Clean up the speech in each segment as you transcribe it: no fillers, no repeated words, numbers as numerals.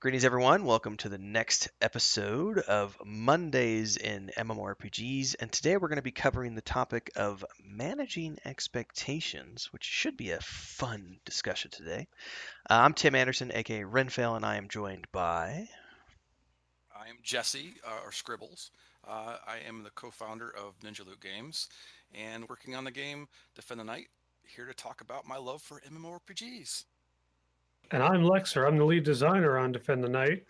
Greetings, everyone. Welcome to the next episode of Mondays in MMORPGs. And today we're going to be covering the topic of managing expectations, which should be a fun discussion today. I'm Tim Anderson, aka Renfell, and I am joined by. I am Jesse, or Scribbles. I am the co-founder of Ninja Loot Games and working on the game Defend the Night. Here to talk about my love for MMORPGs. And I'm Leksur. I'm the lead designer on Defend the Night.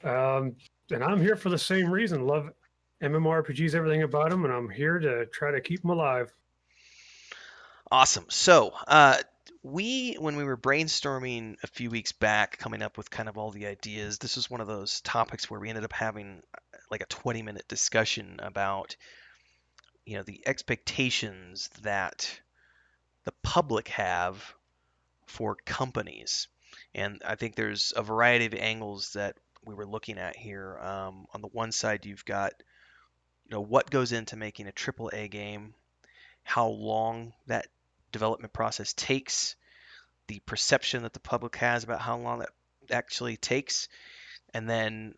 Um, and I'm here for the same reason. Love MMORPGs, everything about them, and I'm here to try to keep them alive. Awesome. When we were brainstorming a few weeks back, coming up with kind of all the ideas, this was one of those topics where we ended up having like a 20-minute discussion about the expectations that the public have for companies. And I think there's a variety of angles that we were looking at here. On the one side, you've got what goes into making a AAA game, how long that development process takes, the perception that the public has about how long that actually takes, and then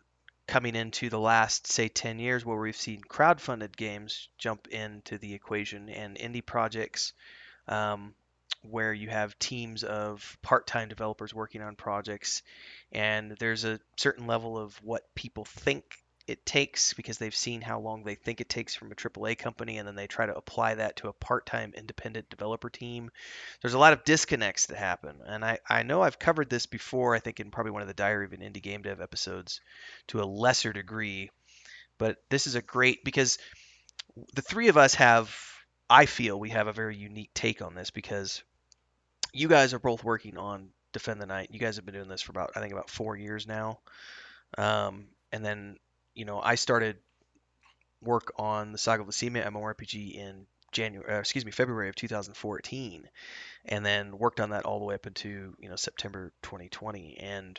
coming into the last, say, 10 years where we've seen crowd-funded games jump into the equation and indie projects, um, where you have teams of part-time developers working on projects, and there's a certain level of what people think it takes because they've seen how long they think it takes from a AAA company, and then they try to apply that to a part-time independent developer team. There's a lot of disconnects that happen, and I know I've covered this before, I think in probably one of the Diary of an Indie Game Dev episodes to a lesser degree, but this is a great because the three of us have, I feel we have a very unique take on this because you guys are both working on Defend the Night. You guys have been doing this for about, I think, about 4 years now. And then, I started work on the Saga of Lucimia MMORPG in February of 2014, and then worked on that all the way up into September 2020. And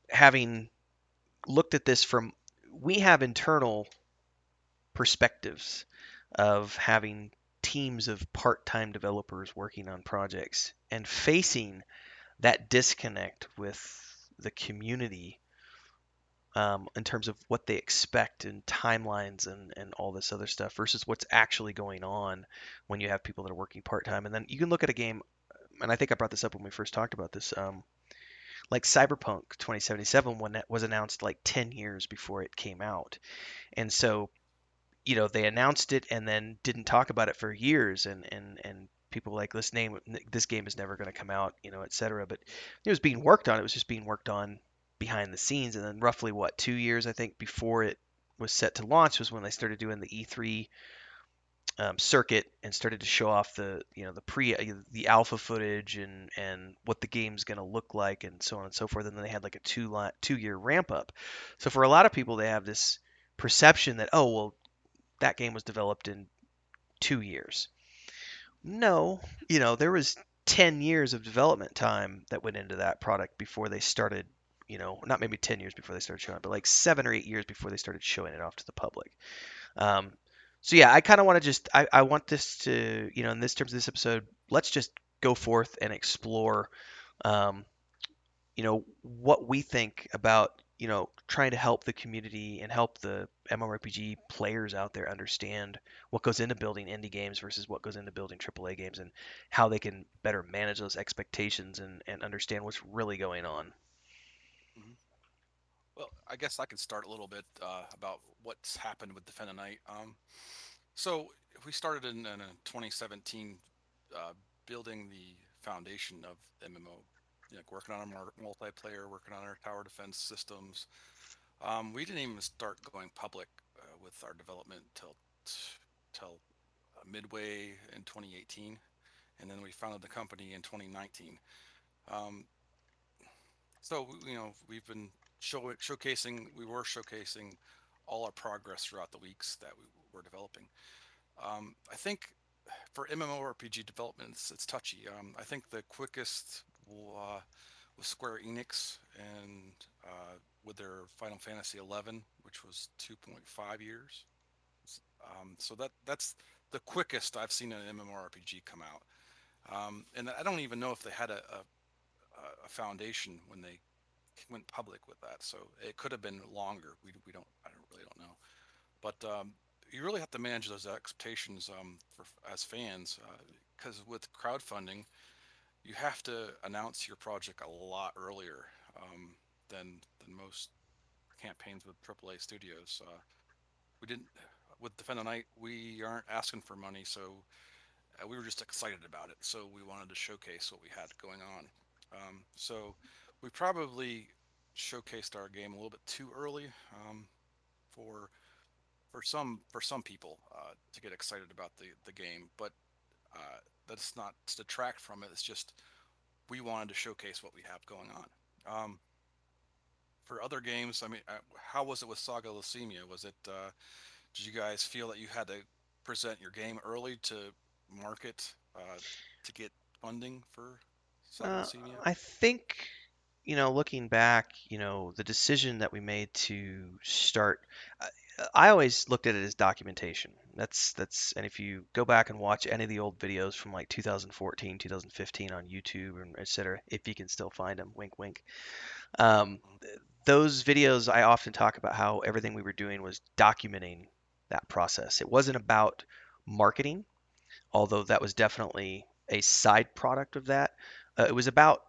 having looked at this from, we have internal perspectives of having teams of part-time developers working on projects and facing that disconnect with the community, in terms of what they expect and timelines and all this other stuff versus what's actually going on when you have people that are working part-time. And then you can look at a game, and I think I brought this up when we first talked about this, like Cyberpunk 2077 when that was announced like 10 years before it came out. And so they announced it and then didn't talk about it for years, and people were like, this game is never going to come out, etc. But it was being worked on. It was just being worked on behind the scenes, and then roughly 2 years I think before it was set to launch was when they started doing the E3 circuit and started to show off the alpha footage and what the game's going to look like and so on and so forth. And then they had like a 2 year ramp up. So for a lot of people, they have this perception that, oh well, that game was developed in 2 years. No, there was 10 years of development time that went into that product before they started, not maybe 10 years before they started showing it, but like 7 or 8 years before they started showing it off to the public. Um, so yeah, I kind of want to I want this to, in this terms of this episode, let's just go forth and explore, um, what we think about, trying to help the community and help the MMORPG players out there understand what goes into building indie games versus what goes into building AAA games and how they can better manage those expectations and understand what's really going on. hmm Well, I guess I can start a little bit about what's happened with Defend the Night. So we started in 2017, uh, building the foundation of MMO, working on our multiplayer, working on our tower defense systems. We didn't even start going public with our development till midway in 2018, and then we founded the company in 2019. Um, so we've been showcasing. We were showcasing all our progress throughout the weeks that we were developing. I think for MMORPG development, it's touchy. I think the quickest was Square Enix and with their Final Fantasy 11, which was 2.5 years. So that's the quickest I've seen an MMORPG come out. And I don't even know if they had a foundation when they went public with that. So it could have been longer. We don't I don't really don't know. But you really have to manage those expectations as fans, because with crowdfunding, you have to announce your project a lot earlier than most campaigns with AAA studios. We didn't with Defend the Night. We aren't asking for money, so we were just excited about it. So we wanted to showcase what we had going on. So we probably showcased our game a little bit too early for for some people to get excited about the game, but that's not to detract from it. It's just we wanted to showcase what we have going on. For other games, I mean, how was it with Saga Leucemia? Was it? Did you guys feel that you had to present your game early to market to get funding for Saga Uh, Leucemia? I think, looking back, the decision that we made to start, I, I always looked at it as documentation. And if you go back and watch any of the old videos from like 2014, 2015 on YouTube and et cetera, if you can still find them, wink, wink. Um, those videos, I often talk about how everything we were doing was documenting that process. It wasn't about marketing, although that was definitely a side product of that. It was about,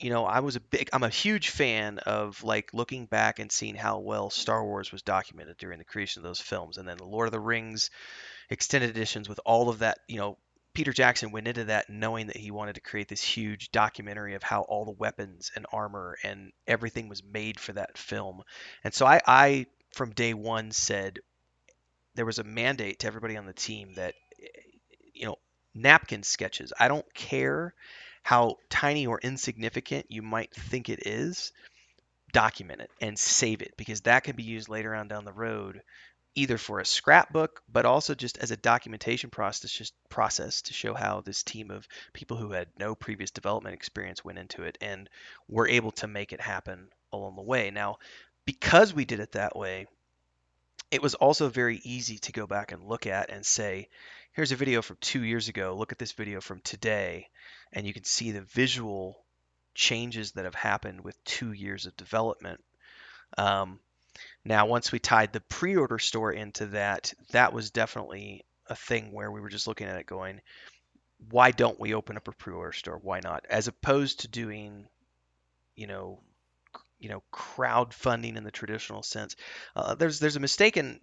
I'm a huge fan of like looking back and seeing how well Star Wars was documented during the creation of those films, and then the Lord of the Rings extended editions with all of that. Peter Jackson went into that knowing that he wanted to create this huge documentary of how all the weapons and armor and everything was made for that film. And so I from day one said there was a mandate to everybody on the team that you know napkin sketches. I don't care how tiny or insignificant you might think it is. Document it and save it because that can be used later on down the road either for a scrapbook, but also just as a documentation process to show how this team of people who had no previous development experience went into it and were able to make it happen along the way. Now, because we did it that way, it was also very easy to go back and look at and say, here's a video from 2 years ago. Look at this video from today. And you can see the visual changes that have happened with 2 years of development. Um, Now, once we tied the pre-order store into that, that was definitely a thing where we were just looking at it going, why don't we open up a pre-order store? Why not? As opposed to doing, you know, crowdfunding in the traditional sense. There's a mistake in,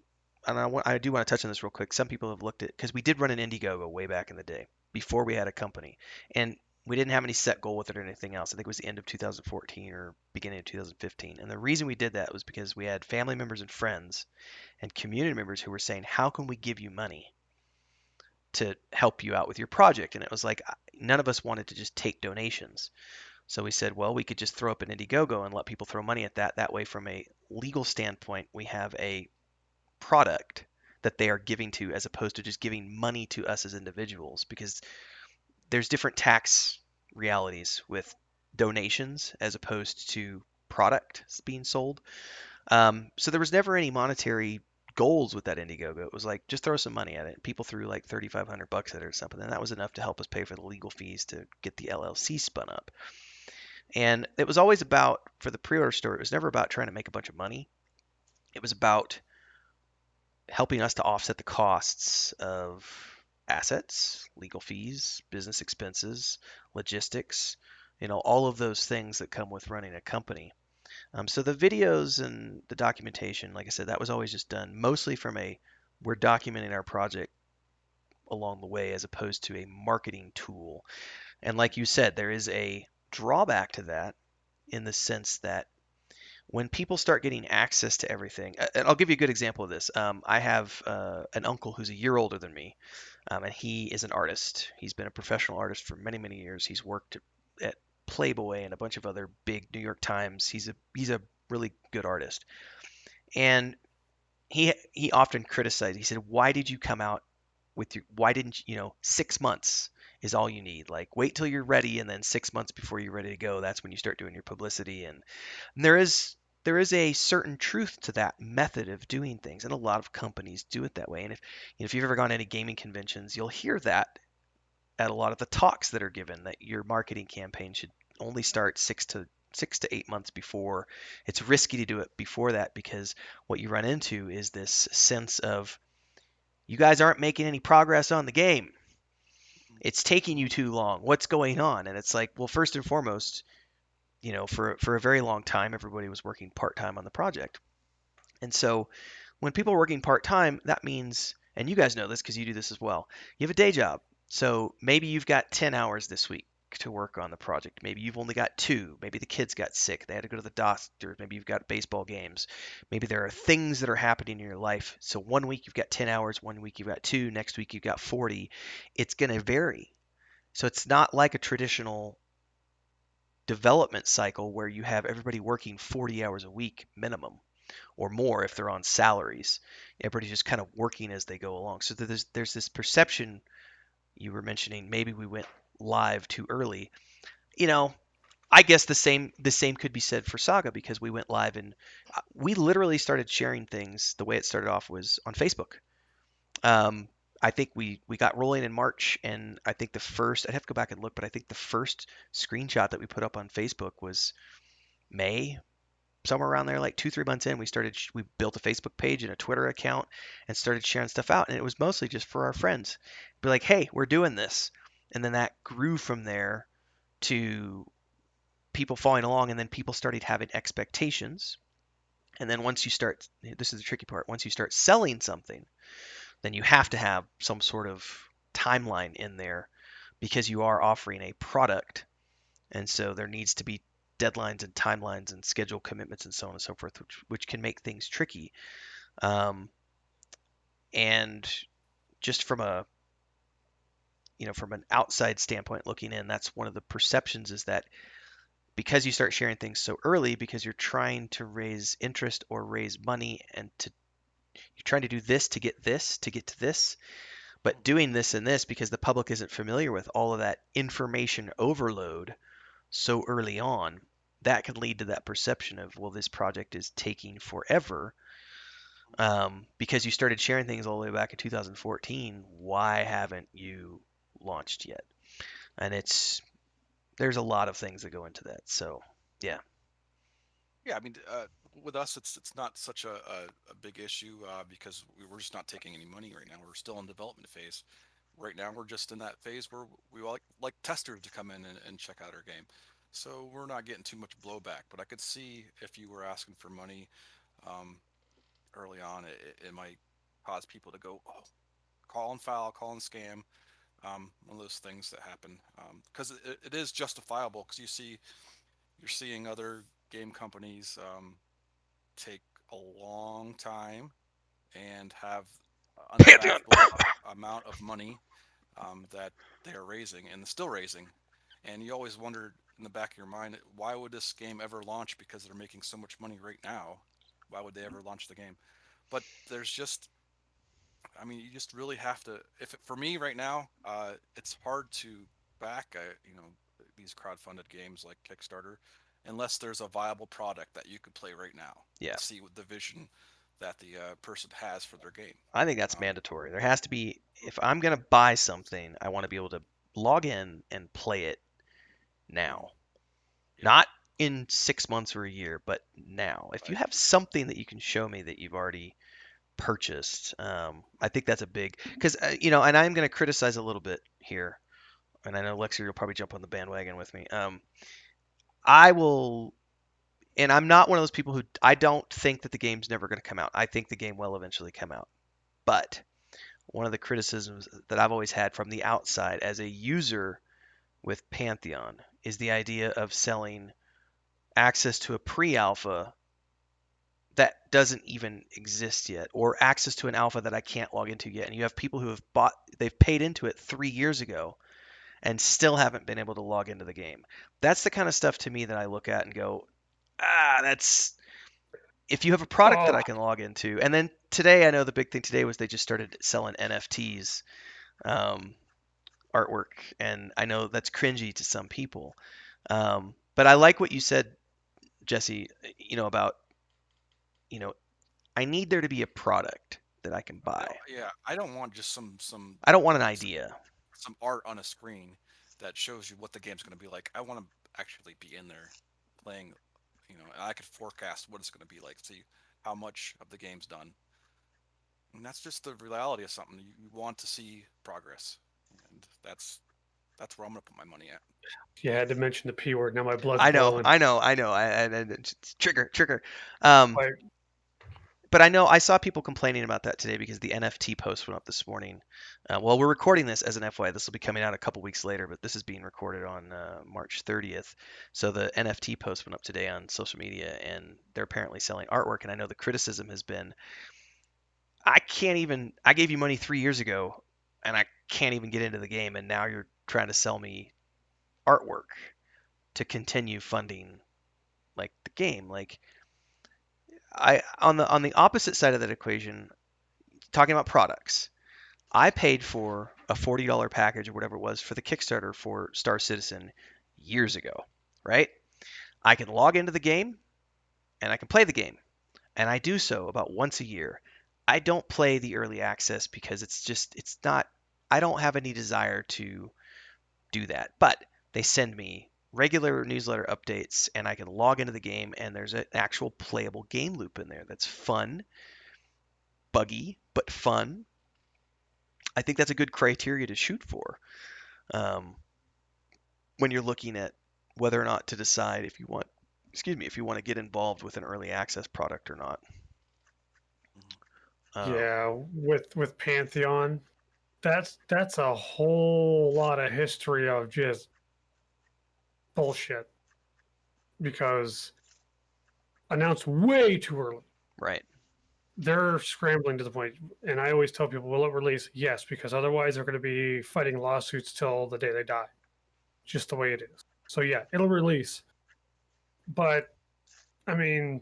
and I do want to touch on this real quick. Some people have looked at because we did run an Indiegogo way back in the day before we had a company, and we didn't have any set goal with it or anything else. I think it was the end of 2014 or beginning of 2015. And the reason we did that was because we had family members and friends and community members who were saying, "How can we give you money to help you out with your project?" And it was like none of us wanted to just take donations. So we said, well, we could just throw up an Indiegogo and let people throw money at that. That way, from a legal standpoint, we have a product that they are giving to as opposed to just giving money to us as individuals because there's different tax realities with donations as opposed to product being sold. So there was never any monetary goals with that Indiegogo. It was like just throw some money at it. People threw like 3,500 bucks at it or something, and that was enough to help us pay for the legal fees to get the LLC spun up. And it was always about, for the pre order store, it was never about trying to make a bunch of money. It was about helping us to offset the costs of assets, legal fees, business expenses, logistics, all of those things that come with running a company. So the videos and the documentation, like I said, that was always just done mostly from we're documenting our project along the way as opposed to a marketing tool. And like you said, there is a drawback to that in the sense that when people start getting access to everything, and I'll give you a good example of this. I have an uncle who's a year older than me, and he is an artist. He's been a professional artist for many, many years. He's worked at Playboy and a bunch of other big New York Times. He's a really good artist, and he often criticized. He said, "Why did you come out with your? Why didn't 6 months is all you need. Like wait till you're ready, and then 6 months before you're ready to go, that's when you start doing your publicity." And there is a certain truth to that method of doing things, and a lot of companies do it that way. And if you've ever gone to any gaming conventions, you'll hear that at a lot of the talks that are given that your marketing campaign should only start 6 to 8 months before. It's risky to do it before that because what you run into is this sense of you guys aren't making any progress on the game. It's taking you too long. What's going on? And it's like, well, first and foremost, for a very long time, everybody was working part time on the project. And so when people are working part time, that means, and you guys know this because you do this as well, you have a day job. So maybe you've got 10 hours this week to work on the project. Maybe you've only got two. Maybe the kids got sick. They had to go to the doctor. Maybe you've got baseball games. Maybe there are things that are happening in your life. So one week you've got 10 hours, one week you've got two, next week you've got 40. It's going to vary. So it's not like a traditional development cycle where you have everybody working 40 hours a week minimum or more if they're on salaries. Everybody's just kind of working as they go along. So there's this perception you were mentioning. Maybe we went live too early. I guess the same could be said for Saga because we went live and we literally started sharing things. The way it started off was on Facebook. Um, I think we got rolling in March, and I think the first I'd have to go back and look, but I think the first screenshot that we put up on Facebook was May, somewhere around there, like 2-3 months in. We built a Facebook page and a Twitter account and started sharing stuff out, and it was mostly just for our friends. Be like, hey, we're doing this, and then that grew from there to people following along, and then people started having expectations. And then this is the tricky part, once you start selling something, then you have to have some sort of timeline in there because you are offering a product. And so there needs to be deadlines and timelines and schedule commitments and so on and so forth, which can make things tricky. And just from from an outside standpoint looking in, that's one of the perceptions is that because you start sharing things so early, because you're trying to raise interest or raise money and you're trying to do this to get to this, but doing this and this because the public isn't familiar with all of that information overload so early on, that can lead to that perception of, well, this project is taking forever. Because you started sharing things all the way back in 2014, why haven't you launched yet? And there's a lot of things that go into that. So, yeah. Yeah, I mean, with us, it's not such a big issue because we're just not taking any money right now. We're still in development phase. Right now, we're just in that phase where we like testers to come in and check out our game. So we're not getting too much blowback. But I could see if you were asking for money um, early on, it might cause people to go, oh, call and foul, call and scam. One of those things that happen because it is justifiable because you're seeing other game companies take a long time and have Pantheon. unimaginable amount of money that they are raising and still raising. And you always wonder in the back of your mind, why would this game ever launch? Because they're making so much money right now. Why would they ever launch the game? But there's just, I mean, you just really have to. If for me right now, it's hard to back, these crowdfunded games like Kickstarter, unless there's a viable product that you could play right now. Yeah. See what the vision that the person has for their game. I think that's mandatory. There has to be, if I'm going to buy something, I want to be able to log in and play it now. Yeah. Not in 6 months or a year, but now. If you have something that you can show me that you've already purchased, I think that's a big, because, and I'm going to criticize a little bit here, and I know Leksur, you'll probably jump on the bandwagon with me. I will, and I'm not one of those people who, I don't think that the game's never going to come out. I think the game will eventually come out. But one of the criticisms that I've always had from the outside as a user with Pantheon is the idea of selling access to a pre-alpha that doesn't even exist yet, or access to an alpha that I can't log into yet. And you have people who they've paid into it 3 years ago and still haven't been able to log into the game. That's the kind of stuff to me that I look at and go, that's, if you have a product that I can log into. And then today, I know the big thing today was they just started selling NFTs, artwork, and I know that's cringy to some people. But I like what you said, Jesse, about, I need there to be a product that I can buy. Yeah, I don't want just some. I don't want an idea. Some art on a screen that shows you what the game's going to be like. I want to actually be in there playing, and I could forecast what it's going to be like, see how much of the game's done. And that's just the reality of something. You want to see progress, and that's where I'm going to put my money at. You had to mention the P word. Now my blood's I know, boiling. I know, I know. Trigger. Um, Like, but I know I saw people complaining about that today because the NFT post went up this morning. Well, we're recording this as an FYI. This will be coming out a couple weeks later, but this is being recorded on March 30th. So the NFT post went up today on social media, and they're apparently selling artwork. And I know the criticism has been, I gave you money 3 years ago, and I can't even get into the game, and now you're trying to sell me artwork to continue funding like the game. Like I on the opposite side of that equation, talking about products, I paid for a $40 package or whatever it was for the Kickstarter for Star Citizen years ago, right? I can log into the game and I can play the game, and I do so about once a year. I don't play the early access because it's not, I don't have any desire to do that. But they send me regular newsletter updates and I can log into the game and there's an actual playable game loop in there that's fun, buggy, but fun. I think that's a good criteria to shoot for um, when you're looking at whether or not to decide if you want, if you want to get involved with an early access product or not. yeah, with Pantheon, that's a whole lot of history of just bullshit because announced way too early. Right. They're scrambling to the point, and I always tell people, will it release? Yes, because otherwise they're going to be fighting lawsuits till the day they die. Just the way it is. So yeah, it'll release. But I mean,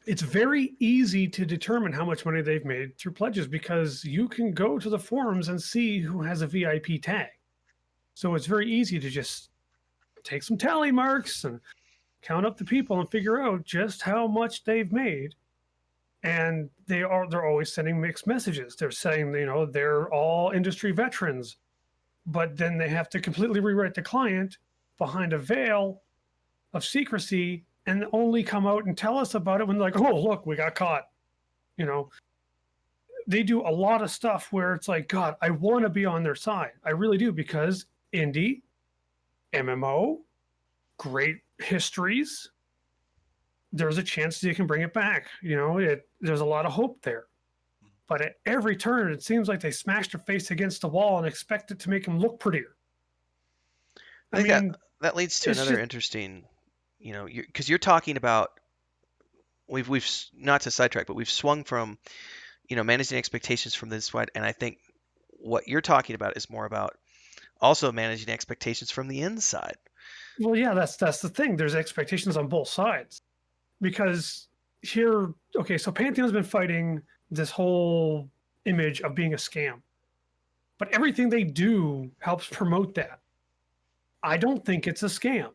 it's very easy to determine how much money they've made through pledges because you can go to the forums and see who has a VIP tag. So it's very easy to just take some tally marks and count up the people and figure out just how much they've made. And they're always sending mixed messages. They're saying, they're all industry veterans, but then they have to completely rewrite the client behind a veil of secrecy and only come out and tell us about it when they're like, oh, look, we got caught. They do a lot of stuff where it's like, God, I want to be on their side. I really do, because indie, MMO, great histories, there's a chance they can bring it back. There's a lot of hope there. But at every turn, it seems like they smash their face against the wall and expect it to make them look prettier. I think that leads to another interesting, because you're talking about, we've not to sidetrack, but we've swung from, managing expectations from this side, and I think what you're talking about is more about also managing expectations from the inside. Well, yeah, that's the thing. There's expectations on both sides. Because here, okay, so Pantheon's been fighting this whole image of being a scam. But everything they do helps promote that. I don't think it's a scam.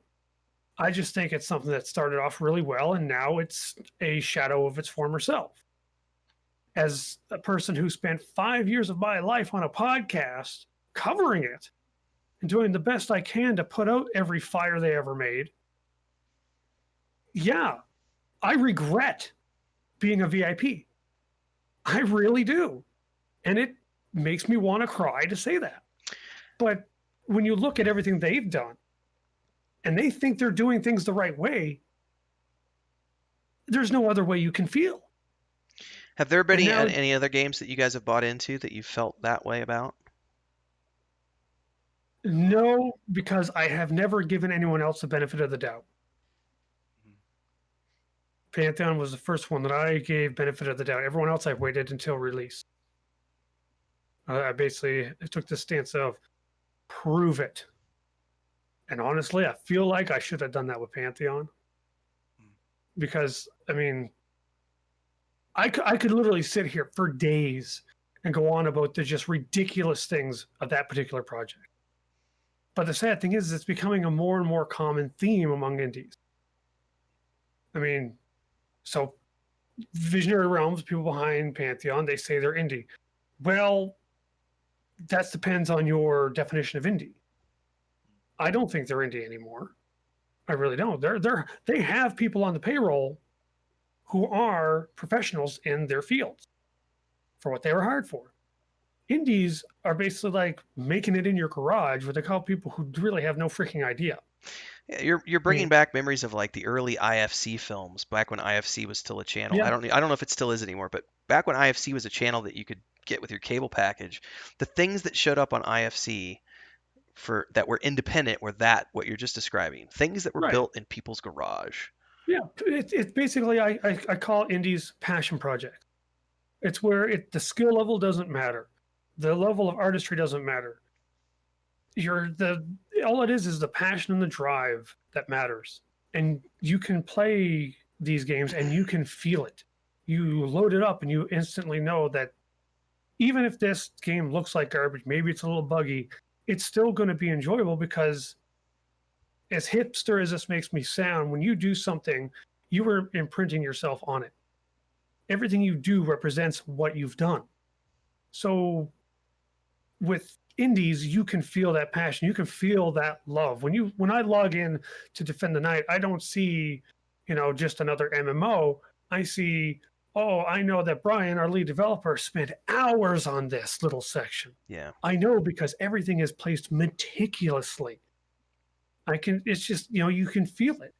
I just think it's something that started off really well, and now it's a shadow of its former self. As a person who spent 5 years of my life on a podcast covering it and doing the best I can to put out every fire they ever made, yeah, I regret being a VIP. I really do. And it makes me want to cry to say that. But when you look at everything they've done and they think they're doing things the right way, there's no other way you can feel. Have there been any other games that you guys have bought into that you felt that way about? No, because I have never given anyone else the benefit of the doubt. Pantheon was the first one that I gave benefit of the doubt. Everyone else I waited until release. I basically took the stance of prove it. And honestly, I feel like I should have done that with Pantheon. Because, I mean, I could literally sit here for days and go on about the just ridiculous things of that particular project. But the sad thing is, it's becoming a more and more common theme among indies. I mean, so Visionary Realms, people behind Pantheon, they say they're indie. Well, that depends on your definition of indie. I don't think they're indie anymore. I really don't. They have people on the payroll who are professionals in their fields for what they were hired for. Indies are basically like making it in your garage, where they call people who really have no freaking idea. Yeah, you're I bringing mean, back memories of like the early IFC films, back when IFC was still a channel. yeah, I don't know if it still is anymore, but back when IFC was a channel that you could get with your cable package, the things that showed up on IFC for that were independent were that what you're just describing, things that were right. built in people's garage. Yeah, it's basically I call indies passion projects. It's where the skill level doesn't matter, the level of artistry doesn't matter. You're the All it is the passion and the drive that matters, and you can play these games and you can feel it. You load it up and you instantly know that even if this game looks like garbage, maybe it's a little buggy, it's still going to be enjoyable because, as hipster as this makes me sound, when you do something, you are imprinting yourself on it. Everything you do represents what you've done. So with indies, you can feel that passion, you can feel that love. When I log in to Defend the Night, I don't see, just another MMO. I see, oh, I know that Brian, our lead developer, spent hours on this little section. Yeah. I know because everything is placed meticulously. It's just, you can feel it.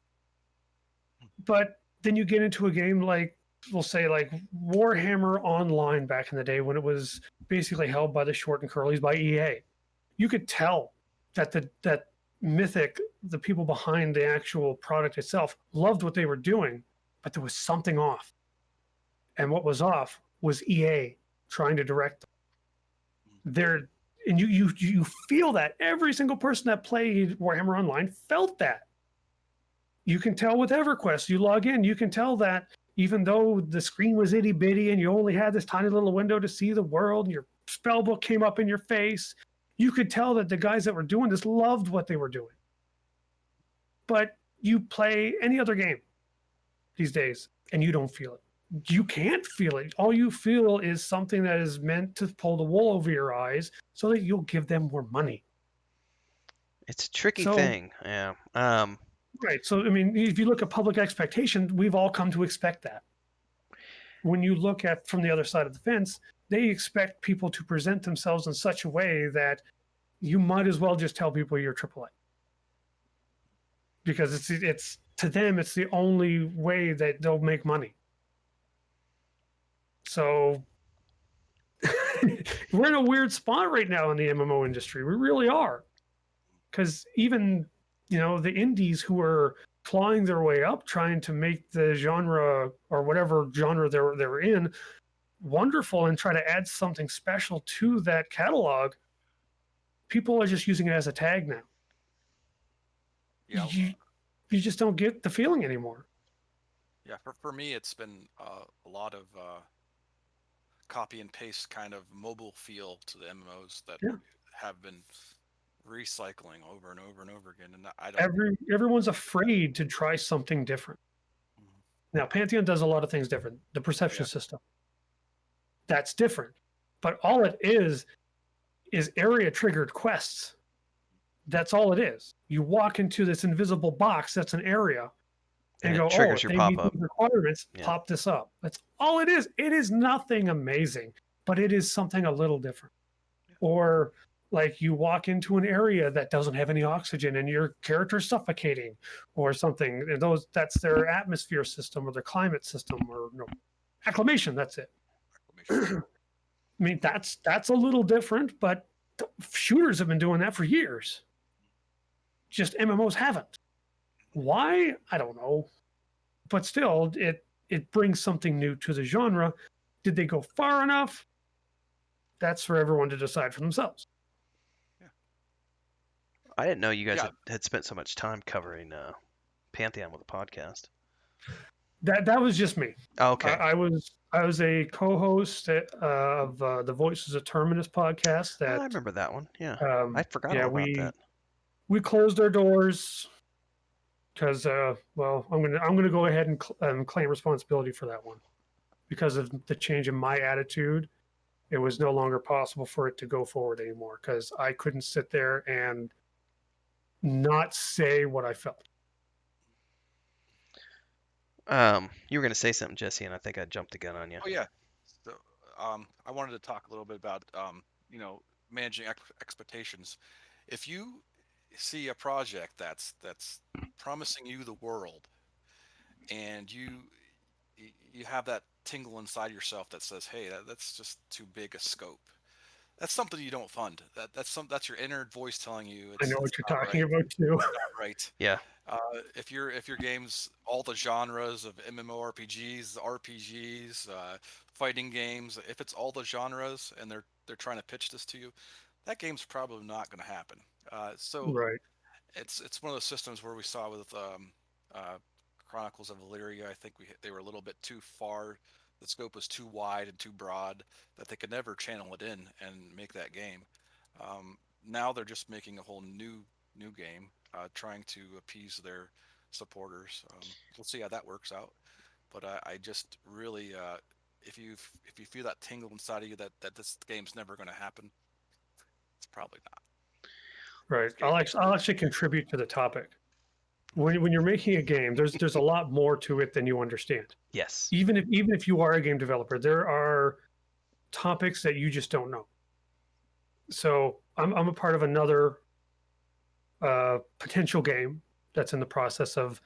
But then you get into a game like, we'll say, like Warhammer Online back in the day, when it was basically held by the short and curlies by EA. You could tell that that Mythic, the people behind the actual product itself, loved what they were doing, but there was something off. And what was off was EA trying to direct them. And you feel that. Every single person that played Warhammer Online felt that. You can tell with EverQuest, you log in, you can tell that even though the screen was itty bitty and you only had this tiny little window to see the world, and your spell book came up in your face, you could tell that the guys that were doing this loved what they were doing. But you play any other game these days and you don't feel it. You can't feel it. All you feel is something that is meant to pull the wool over your eyes so that you'll give them more money. It's a tricky So, thing. Yeah. right. So, I mean, if you look at public expectation, we've all come to expect that. When you look at from the other side of the fence, they expect people to present themselves in such a way that you might as well just tell people you're AAA. Because it's to them, it's the only way that they'll make money. So we're in a weird spot right now in the MMO industry. We really are. Because even, the indies who are clawing their way up, trying to make the genre or whatever genre they're in wonderful and try to add something special to that catalog, people are just using it as a tag now. Yeah. You just don't get the feeling anymore. Yeah, for me, it's been a lot of copy and paste kind of mobile feel to the MMOs that have been recycling over and over and over again, and I don't. Everyone's afraid to try something different. Mm-hmm. Now, Pantheon does a lot of things different. The perception system, that's different, but all it is area triggered quests. That's all it is. You walk into this invisible box that's an area, and go, triggers if your they meet pop-up. these requirements, pop this up. That's all it is. It is nothing amazing, but it is something a little different. Or like you walk into an area that doesn't have any oxygen and your character's suffocating or something. And that's their atmosphere system or their climate system or acclimation. That's it. I mean, that's a little different, but shooters have been doing that for years. Just MMOs haven't. Why? I don't know. But still, it brings something new to the genre. Did they go far enough? That's for everyone to decide for themselves. Yeah. I didn't know you guys had spent so much time covering Pantheon with a podcast. That was just me. Oh, okay. I was a co-host of the Voices of Terminus podcast. That I remember that one. Yeah, I forgot all about that. We closed our doors because, I'm gonna go ahead and claim responsibility for that one because of the change in my attitude. It was no longer possible for it to go forward anymore because I couldn't sit there and not say what I felt. You were gonna say something, Jesse, and I think I jumped the gun on you. Oh yeah. So I wanted to talk a little bit about managing expectations. If you see a project that's promising you the world, and you have that tingle inside yourself that says, "Hey, that's just too big a scope." That's something you don't fund. That's your inner voice telling you I know it's what you're not talking right. about too. It's not right. Yeah. If your game's all the genres of MMORPGs, RPGs, fighting games, if it's all the genres and they're trying to pitch this to you, that game's probably not going to happen. So Right. it's one of those systems where we saw with uh, Chronicles of Valyria. I think they were a little bit too far. The scope was too wide and too broad that they could never channel it in and make that game. Now they're just making a whole new game, trying to appease their supporters. We'll see how that works out. But I just really, if you feel that tingle inside of you that this game's never going to happen, it's probably not. Right. I'll actually contribute to the topic. Okay. When you're making a game, there's a lot more to it than you understand. Yes. Even if you are a game developer, there are topics that you just don't know. So I'm a part of another potential game that's in the process of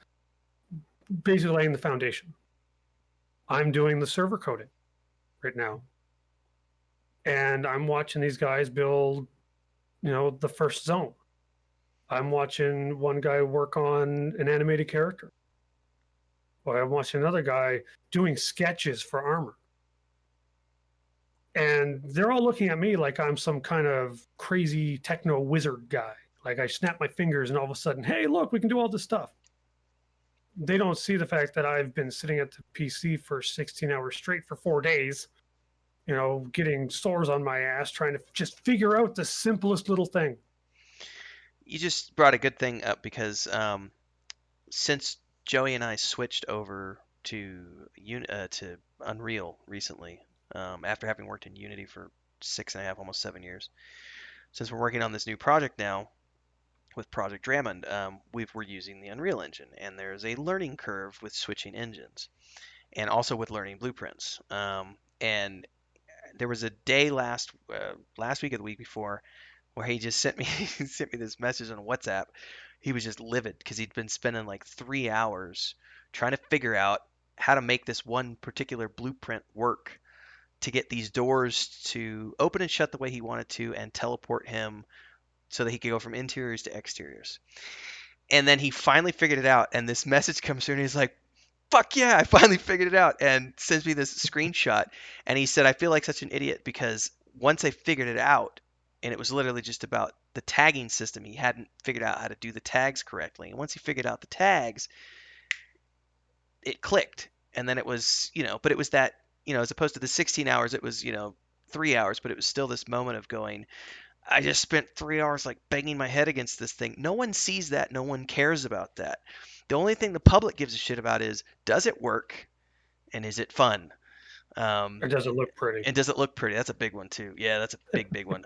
basically laying the foundation. I'm doing the server coding right now, and I'm watching these guys build, the first zone. I'm watching one guy work on an animated character. Or I'm watching another guy doing sketches for armor. And they're all looking at me like I'm some kind of crazy techno wizard guy. Like I snap my fingers and all of a sudden, hey, look, we can do all this stuff. They don't see the fact that I've been sitting at the PC for 16 hours straight for 4 days, getting sores on my ass, trying to just figure out the simplest little thing. You just brought a good thing up because since Joey and I switched over to Unreal recently, after having worked in Unity for 6.5, almost 7 years, since we're working on this new project now with Project Drummond, we're using the Unreal Engine, and there's a learning curve with switching engines, and also with learning blueprints. And there was a day last week or the week before where he just sent me he sent me this message on WhatsApp. He was just livid because he'd been spending like 3 hours trying to figure out how to make this one particular blueprint work to get these doors to open and shut the way he wanted to and teleport him so that he could go from interiors to exteriors. And then he finally figured it out, and this message comes through, and he's like, "Fuck yeah, I finally figured it out," and sends me this screenshot. And he said, "I feel like such an idiot because once I figured it out, and it was literally just about the tagging system, he hadn't figured out how to do the tags correctly. And once he figured out the tags, it clicked. And then it was, but it was that, as opposed to the 16 hours, it was, 3 hours, but it was still this moment of going, I just spent 3 hours like banging my head against this thing. No one sees that. No one cares about that. The only thing the public gives a shit about is, does it work and is it fun? It doesn't look pretty. And does it look pretty? That's a big one too. Yeah, that's a big one.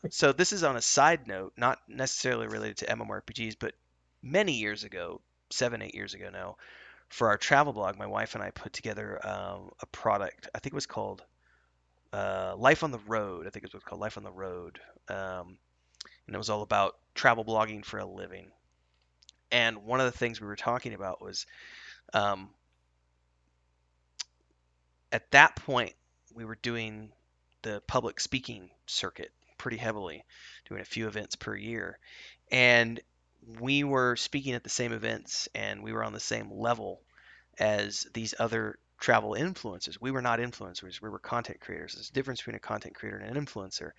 So this is on a side note, not necessarily related to MMORPGs, but many years ago, 7, 8 years ago now, for our travel blog, my wife and I put together a product. I think it was called Life on the Road. I think it was called Life on the Road. And it was all about travel blogging for a living. And one of the things we were talking about was um, at that point, we were doing the public speaking circuit pretty heavily, doing a few events per year. And we were speaking at the same events and we were on the same level as these other travel influencers. We were not influencers, we were content creators. There's a difference between a content creator and an influencer.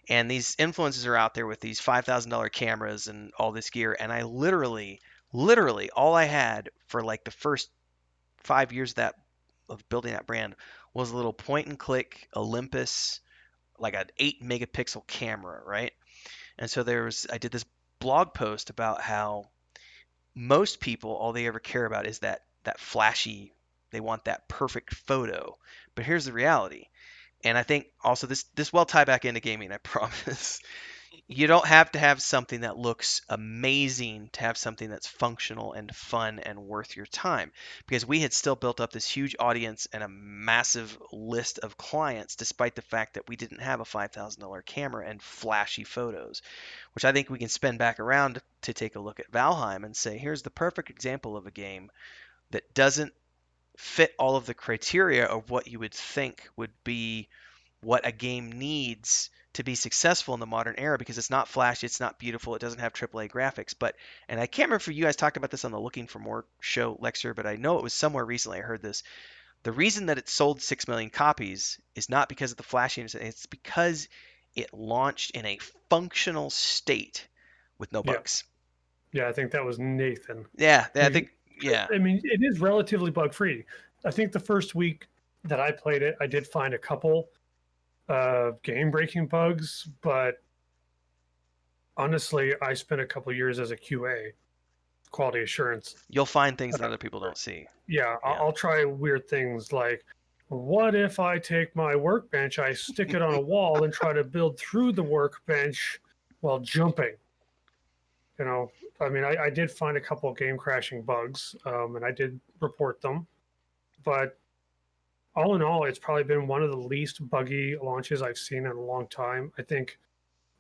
And these influencers are out there with these $5,000 cameras and all this gear. And I literally, all I had for like the first 5 years of building that brand was a little point and click Olympus, like an 8 megapixel camera, right? And so I did this blog post about how most people, all they ever care about is that flashy, they want that perfect photo. But here's the reality. And I think also this will tie back into gaming, I promise. You don't have to have something that looks amazing to have something that's functional and fun and worth your time. Because we had still built up this huge audience and a massive list of clients, despite the fact that we didn't have a $5,000 camera and flashy photos, which I think we can spin back around to take a look at Valheim and say, here's the perfect example of a game that doesn't fit all of the criteria of what you would think would be what a game needs to be successful in the modern era, because it's not flashy, it's not beautiful, it doesn't have AAA graphics. But, and I can't remember if you guys talked about this on the Looking for More show lecture, but I know it was somewhere recently I heard this. The reason that it sold 6 million copies is not because of the flashiness, it's because it launched in a functional state with no Yeah. bugs. Yeah, I think that was Nathan. Yeah, I think, yeah. I mean, it is relatively bug free. I think the first week that I played it, I did find a couple game breaking bugs, but honestly, I spent a couple years as a QA, quality assurance. You'll find things that other people don't see. Yeah, Yeah. I'll try weird things like, what if I take my workbench, I stick it on a wall and try to build through the workbench while jumping? You know, I mean, I did find a couple of game crashing bugs, and I did report them. But all in all, it's probably been one of the least buggy launches I've seen in a long time. I think,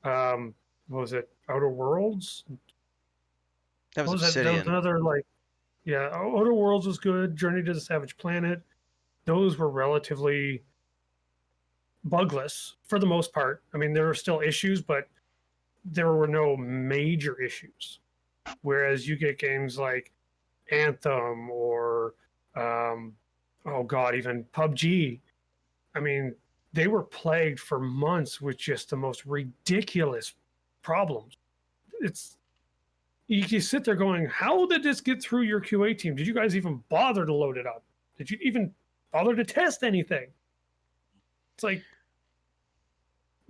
what was it, Outer Worlds? That was What was that? That was Obsidian. another, like, yeah, Outer Worlds was good. Journey to the Savage Planet. Those were relatively bugless for the most part. I mean, there were still issues, but there were no major issues. Whereas you get games like Anthem or, oh God, even PUBG. I mean, they were plagued for months with just the most ridiculous problems. It's you sit there going, how did this get through your QA team? Did you guys even bother to load it up? Did you even bother to test anything? It's like,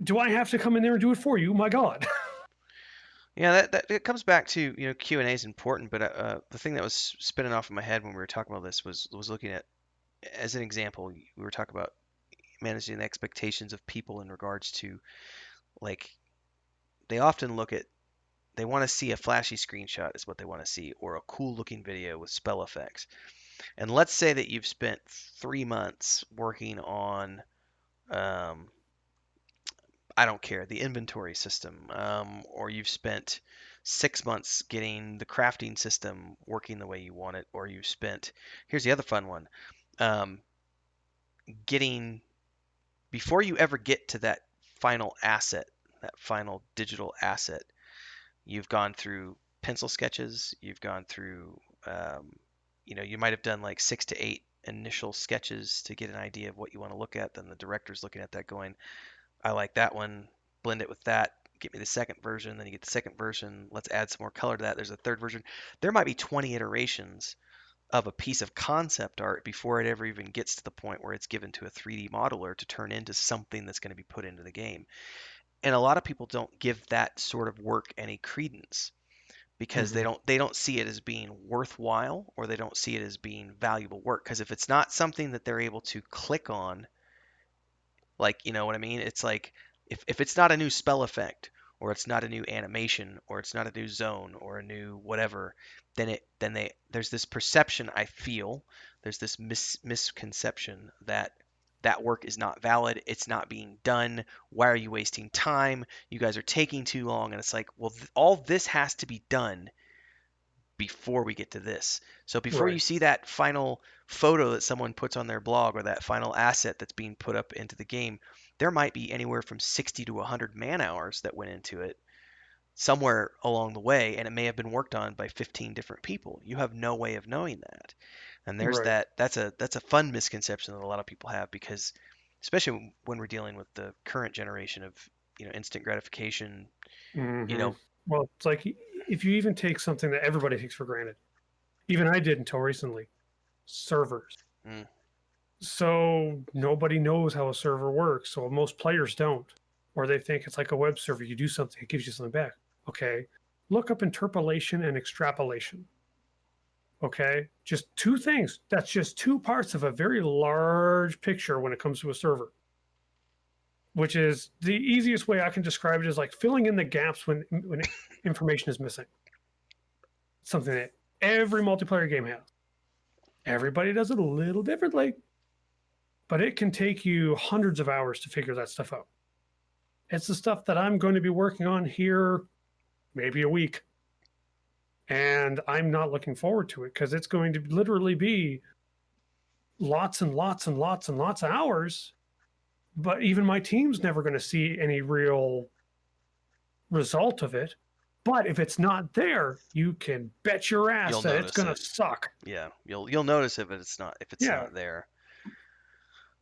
do I have to come in there and do it for you? My God. Yeah, that it comes back to, Q&A is important, but the thing that was spinning off in my head when we were talking about this was looking at, as an example, we were talking about managing the expectations of people in regards to, like, they often they want to see a flashy screenshot is what they want to see, or a cool looking video with spell effects. And let's say that you've spent 3 months working on, um, I don't care, the inventory system, or you've spent 6 months getting the crafting system working the way you want it, or you've spent, here's the other fun one, um, getting, before you ever get to that final asset, that final digital asset, you've gone through pencil sketches, you've gone through, you might have done like 6 to 8 initial sketches to get an idea of what you want to look at. Then the director's looking at that going, I like that one, blend it with that, get me the second version, then you get the second version, let's add some more color to that, there's a third version. There might be 20 iterations of a piece of concept art before it ever even gets to the point where it's given to a 3D modeler to turn into something that's going to be put into the game. And a lot of people don't give that sort of work any credence because they don't see it as being worthwhile, or they don't see it as being valuable work, because if it's not something that they're able to click on, like, you know what I mean? It's like, if it's not a new spell effect, or it's not a new animation, or it's not a new zone, or a new whatever, there's this perception, I feel, there's this misconception that that work is not valid, it's not being done. Why are you wasting time? You guys are taking too long. And it's like, well, all this has to be done before we get to this. So before you Right. see that final photo that someone puts on their blog, or that final asset that's being put up into the game, there might be anywhere from 60 to 100 man hours that went into it somewhere along the way, and it may have been worked on by 15 different people. You have no way of knowing that. And there's Right. that's a fun misconception that a lot of people have, because especially when we're dealing with the current generation of, instant gratification, you hmm know, Well, it's like if you even take something that everybody takes for granted, even I did until recently, servers. mm, So nobody knows how a server works. So most players don't, or they think it's like a web server. You do something, it gives you something back. Okay. Look up interpolation and extrapolation. Okay. Just two things. That's just two parts of a very large picture when it comes to a server. which is the easiest way I can describe it is like filling in the gaps when information is missing. Something that every multiplayer game has. Everybody does it a little differently, but it can take you hundreds of hours to figure that stuff out. It's the stuff that I'm going to be working on here maybe a week. And I'm not looking forward to it because it's going to literally be lots and lots and lots and lots of hours. But even my team's never going to see any real result of it. But if it's not there, you can bet your ass You'll that it's going to notice it. suck. Yeah, you'll notice if it's not Yeah. there.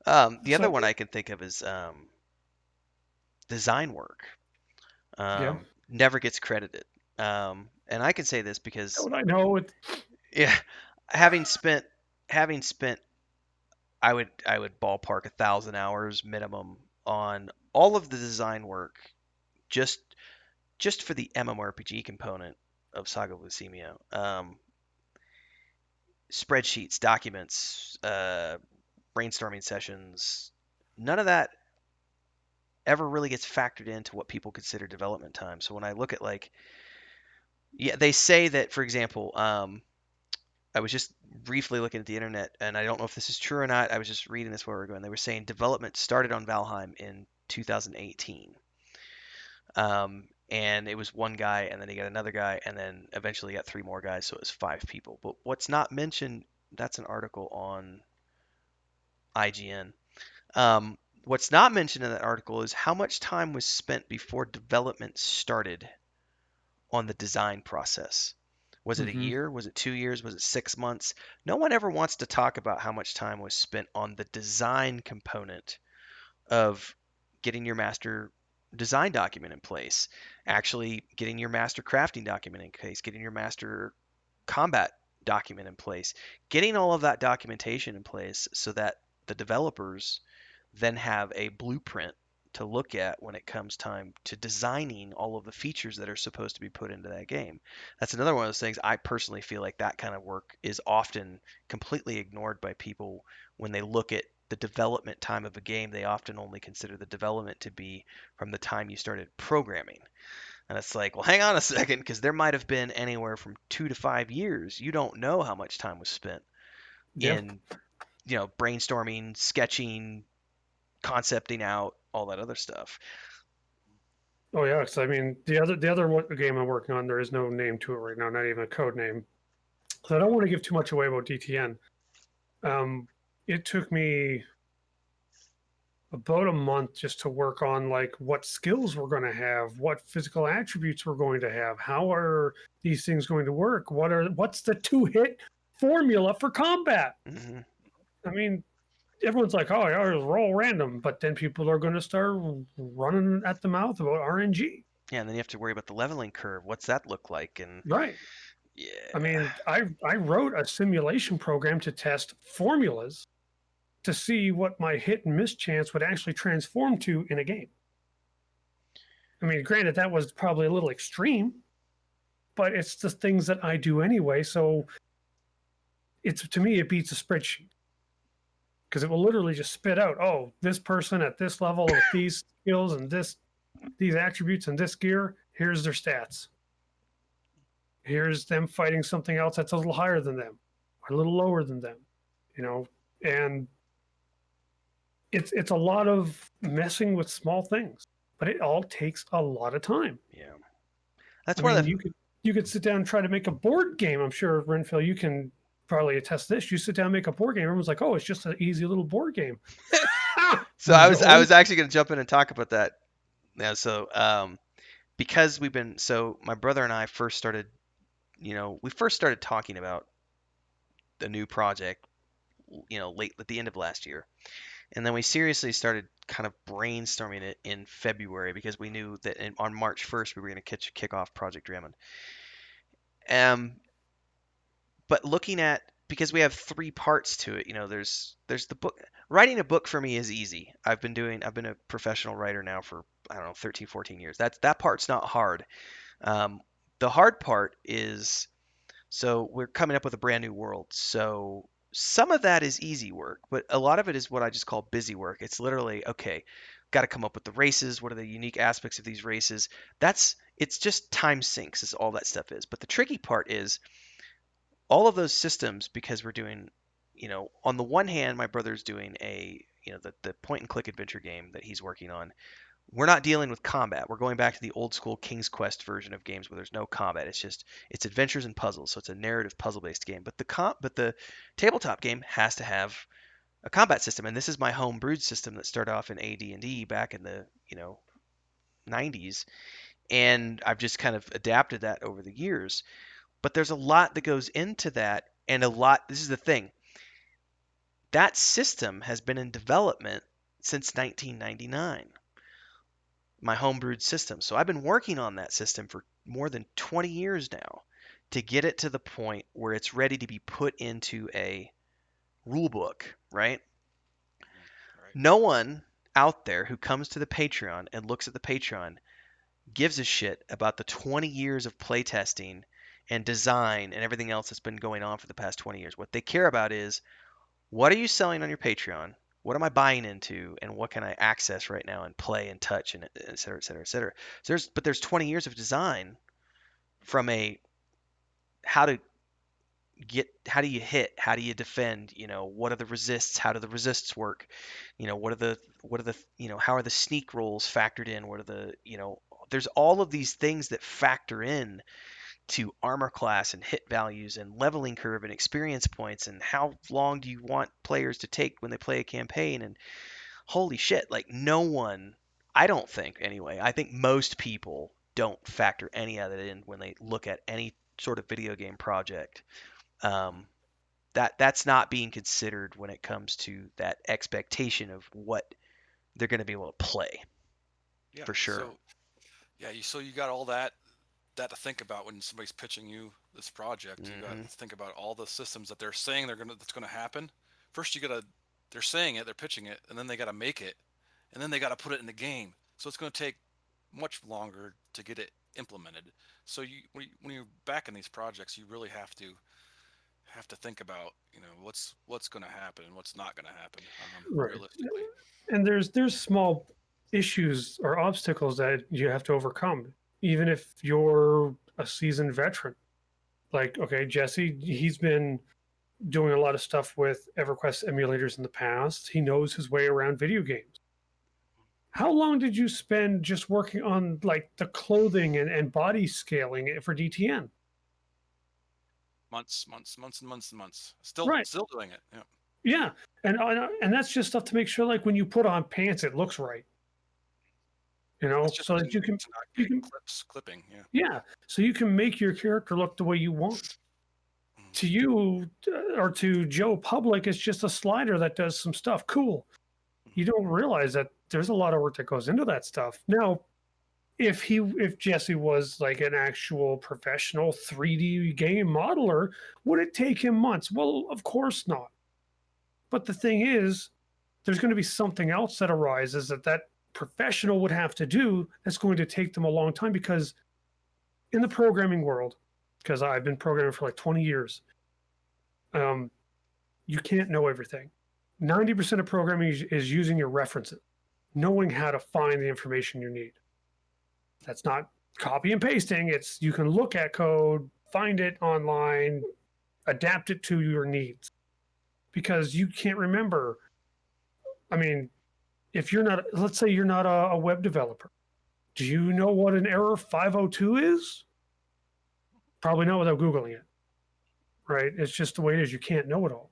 The other So- one I can think of is design work. Yeah. Never gets credited. And I can say this because Don't I know it? yeah, having spent I would ballpark 1,000 hours minimum on all of the design work just for the MMORPG component of Saga of Leucemia. Spreadsheets, documents, brainstorming sessions, none of that ever really gets factored into what people consider development time. So when I look at like, yeah, they say that, for example, I was just briefly looking at the internet, and I don't know if this is true or not. I was just reading this where we're going. They were saying development started on Valheim in 2018. And it was one guy, and then he got another guy, and then eventually got 3 more guys, so it was 5 people. But what's not mentioned, that's an article on IGN. What's not mentioned in that article is how much time was spent before development started on the design process. Was it a year? Was it 2 years? Was it 6 months? No one ever wants to talk about how much time was spent on the design component of getting your master design document in place, actually getting your master crafting document in place, getting your master combat document in place, getting all of that documentation in place so that the developers then have a blueprint to look at when it comes time to designing all of the features that are supposed to be put into that game. That's another one of those things I personally feel like that kind of work is often completely ignored by people when they look at the development time of a game. They often only consider the development to be from the time you started programming. And it's like, well, hang on a second, because there might have been anywhere from 2 to 5 years. You don't know how much time was spent in, brainstorming, sketching, concepting out, all that other stuff. Oh yeah, because I mean the other game I'm working on, there is no name to it right now, not even a code name. So I don't want to give too much away about DTN. It took me about a month just to work on like what skills we're going to have, what physical attributes we're going to have, how are these things going to work, what's the 2-hit formula for combat. Mm-hmm. I mean, everyone's like, oh, yeah, roll random, but then people are going to start running at the mouth about RNG. Yeah, and then you have to worry about the leveling curve. What's that look like? And Right. yeah, I mean, I wrote a simulation program to test formulas to see what my hit and miss chance would actually transform to in a game. I mean, granted, that was probably a little extreme, but it's the things that I do anyway. So to me, it beats a spreadsheet because it will literally just spit out, oh, this person at this level with these skills and these attributes and this gear, here's their stats. Here's them fighting something else that's a little higher than them or a little lower than them, and it's a lot of messing with small things, but it all takes a lot of time. Yeah, that's I one mean, of the. you could sit down and try to make a board game. I'm sure Renfield, you can probably attest to this. You sit down and make a board game, everyone's like, "Oh, it's just an easy little board game." So I was actually going to jump in and talk about that. Yeah, so because my brother and I first started, we first started talking about the new project, late at the end of last year. And then we seriously started kind of brainstorming it in February because we knew that on March 1st we were going to kick off Project Drummond. But looking at, because we have 3 parts to it, there's the book. Writing a book for me is easy. I've been a professional writer now for, I don't know, 13, 14 years. That part's not hard. The hard part is, so we're coming up with a brand new world. So some of that is easy work, but a lot of it is what I just call busy work. It's literally, okay, got to come up with the races. What are the unique aspects of these races? It's just time sinks is all that stuff is. But the tricky part is all of those systems, because we're doing, on the one hand, my brother's doing the point and click adventure game that he's working on. We're not dealing with combat. We're going back to the old school King's Quest version of games where there's no combat. It's adventures and puzzles. So it's a narrative puzzle based game. But the tabletop game has to have a combat system, and this is my home brewed system that started off in AD&D back in the 90s, and I've just kind of adapted that over the years. But there's a lot that goes into that, and this is the thing. That system has been in development since 1999. My homebrewed system. So I've been working on that system for more than 20 years now to get it to the point where it's ready to be put into a rule book, right? Right. No one out there who comes to the Patreon and looks at the Patreon gives a shit about the 20 years of playtesting and design and everything else that's been going on for the past 20 years. What they care about is, what are you selling on your Patreon? What am I buying into, and what can I access right now and play and touch, and et cetera, et cetera, et cetera. So there's 20 years of design from how do you hit, how do you defend, what are the resists, how do the resists work, what are the how are the sneak rolls factored in, what are the there's all of these things that factor in to armor class and hit values and leveling curve and experience points, and how long do you want players to take when they play a campaign. And holy shit, like, no one, I don't think anyway, I think most people don't factor any of it in when they look at any sort of video game project. That's not being considered when it comes to that expectation of what they're going to be able to play. Yeah. For sure. So you got all that to think about when somebody's pitching you this project. You got to think about all the systems that they're saying that's gonna happen. First, they're saying it, they're pitching it, and then they got to make it, and then they got to put it in the game. So it's going to take much longer to get it implemented. So when you're back in these projects, you really have to think about what's going to happen and what's not going to happen, Right. realistically. And there's small issues or obstacles that you have to overcome, even if you're a seasoned veteran. Like, okay, Jesse, he's been doing a lot of stuff with EverQuest emulators in the past. He knows his way around video games. How long did you spend just working on like the clothing and body scaling for DTN? Months and months. Still doing it. Yeah. Yeah, and that's just stuff to make sure, like, when you put on pants, it looks right. So that you can clipping. Yeah. Yeah, so you can make your character look the way you want. To you or to Joe Public, it's just a slider that does some stuff. Cool. You don't realize that there's a lot of work that goes into that stuff. Now, if Jesse was like an actual professional 3D game modeler, would it take him months? Well, of course not. But the thing is, there's going to be something else that arises that professional would have to do that's going to take them a long time, because in the programming world, because I've been programming for like 20 years, you can't know everything. 90% of programming is using your references, knowing how to find the information you need. That's not copy and pasting. It's you can look at code, find it online, adapt it to your needs. Because you can't remember. I mean, if you're not, let's say you're not a web developer, do you know what an error 502 is? Probably not without Googling it, right? It's just the way it is. You can't know it all.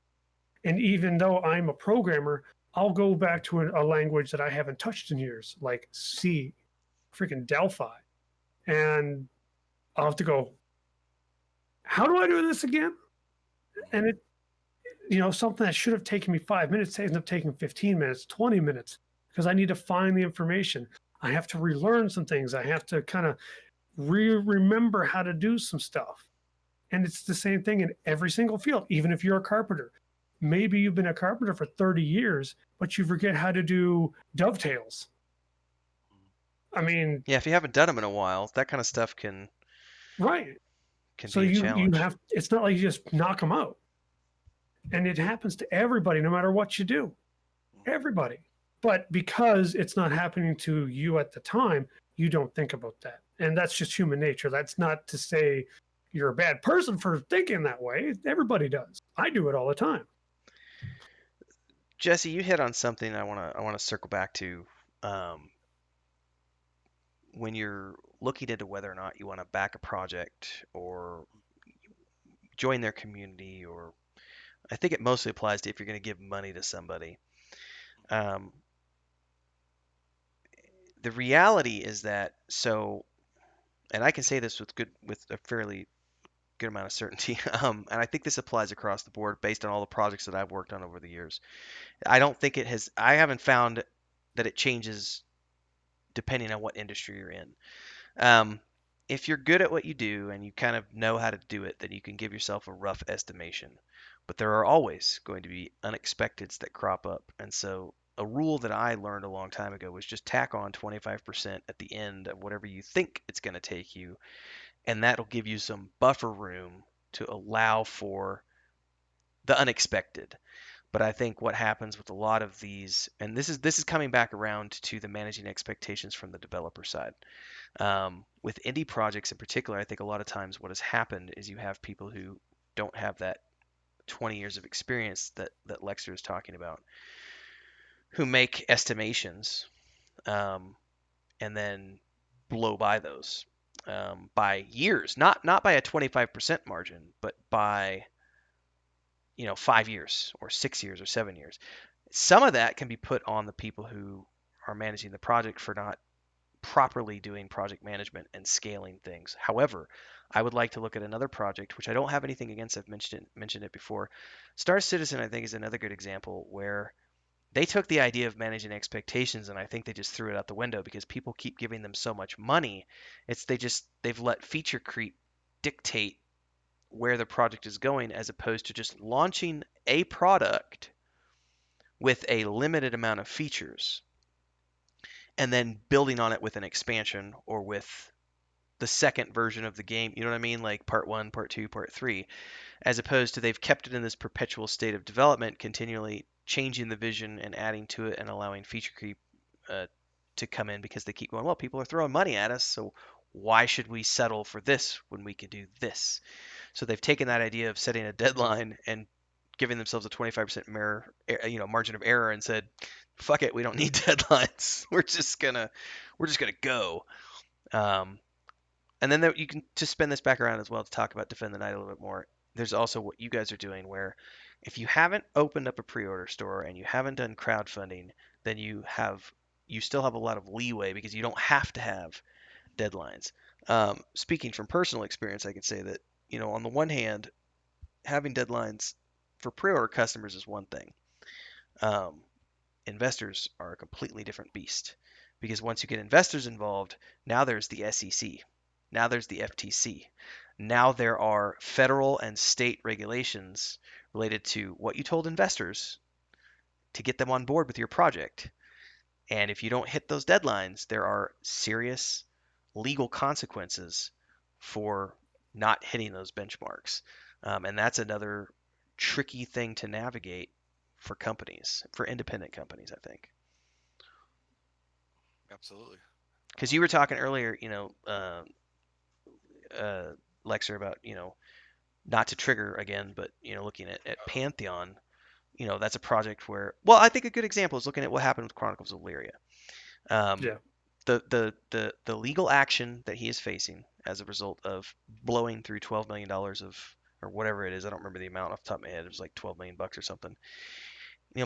And even though I'm a programmer, I'll go back to a language that I haven't touched in years, like C, freaking Delphi. And I'll have to go, how do I do this again? And it, something that should have taken me 5 minutes ends up taking 15 minutes, 20 minutes, because I need to find the information. I have to relearn some things. I have to kind of remember how to do some stuff. And it's the same thing in every single field, even if you're a carpenter. Maybe you've been a carpenter for 30 years, but you forget how to do dovetails. I mean... Yeah, if you haven't done them in a while, that kind of stuff can be a challenge. It's not like you just knock them out. And it happens to everybody, no matter what you do. Everybody. But because it's not happening to you at the time, you don't think about that. And that's just human nature. That's not to say you're a bad person for thinking that way. Everybody does. I do it all the time. Jesse, you hit on something I want to circle back to. Um, when you're looking into whether or not you want to back a project or join their community, or I think it mostly applies to if you're going to give money to somebody. Um, the reality is that and I can say this with a fairly good amount of certainty, and I think this applies across the board based on all the projects that I've worked on over the years. I don't think it has. I haven't found that it changes depending on what industry you're in. Um, if you're good at what you do and you kind of know how to do it, then you can give yourself a rough estimation. But there are always going to be unexpecteds that crop up. And so a rule that I learned a long time ago was just tack on 25% at the end of whatever you think it's going to take you. And that'll give you some buffer room to allow for the unexpected. But I think what happens with a lot of these, and this is coming back around to the managing expectations from the developer side. With indie projects in particular, I think a lot of times what has happened is you have people who don't have that 20 years of experience that Leksur is talking about, who make estimations and then blow by those by years, not by a 25% margin, but by 5 years or 6 years or 7 years. Some of that can be put on the people who are managing the project for not properly doing project management and scaling things. However, I would like to look at another project, which I don't have anything against. I've mentioned it before. Star Citizen, I think, is another good example where they took the idea of managing expectations and I think they just threw it out the window because people keep giving them so much money. They've let feature creep dictate where the project is going as opposed to just launching a product with a limited amount of features and then building on it with an expansion or with the second version of the game. You know what I mean? Like part one, part two, part three, as opposed to they've kept it in this perpetual state of development, continually changing the vision and adding to it and allowing feature creep uh, to come in because they keep going, well, people are throwing money at us, so why should we settle for this when we can do this? So they've taken that idea of setting a deadline and giving themselves a 25% margin of error and said, "Fuck it, we don't need deadlines. We're just gonna go." Um, and then you can just spin this back around as well to talk about Defend the Night a little bit more. There's also what you guys are doing, where if you haven't opened up a pre-order store and you haven't done crowdfunding, then you still have a lot of leeway because you don't have to have deadlines. Speaking from personal experience, I can say that on the one hand, having deadlines for pre-order customers is one thing. Um, Investors are a completely different beast because once you get investors involved, now there's the SEC, now there's the FTC, now there are federal and state regulations related to what you told investors to get them on board with your project. And if you don't hit those deadlines, there are serious legal consequences for not hitting those benchmarks. And that's another tricky thing to navigate for companies, for independent companies, I think. Absolutely. Because you were talking earlier, Lexer, about, not to trigger again, but, looking at Pantheon, that's a project where, well, I think a good example is looking at what happened with Chronicles of Lyria. Um, Yeah. the legal action that he is facing as a result of blowing through $12 million of, or whatever it is, I don't remember the amount off the top of my head. It was like 12 million bucks or something.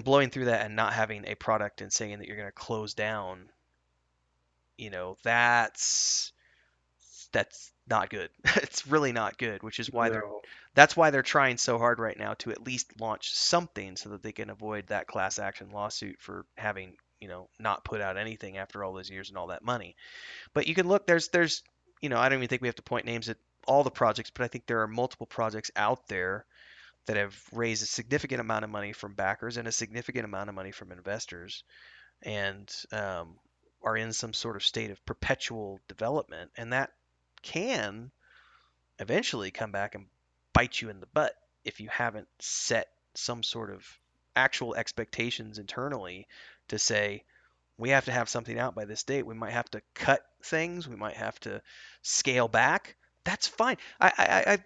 Blowing through that and not having a product and saying that you're going to close down, that's not good. It's really not good, which is why No. that's why they're trying so hard right now to at least launch something so that they can avoid that class action lawsuit for having, not put out anything after all those years and all that money. But you can look, there's I don't even think we have to point names at all the projects, but I think there are multiple projects out there that have raised a significant amount of money from backers and a significant amount of money from investors, and are in some sort of state of perpetual development, and that can eventually come back and bite you in the butt if you haven't set some sort of actual expectations internally to say, we have to have something out by this date. We might have to cut things. We might have to scale back. That's fine. I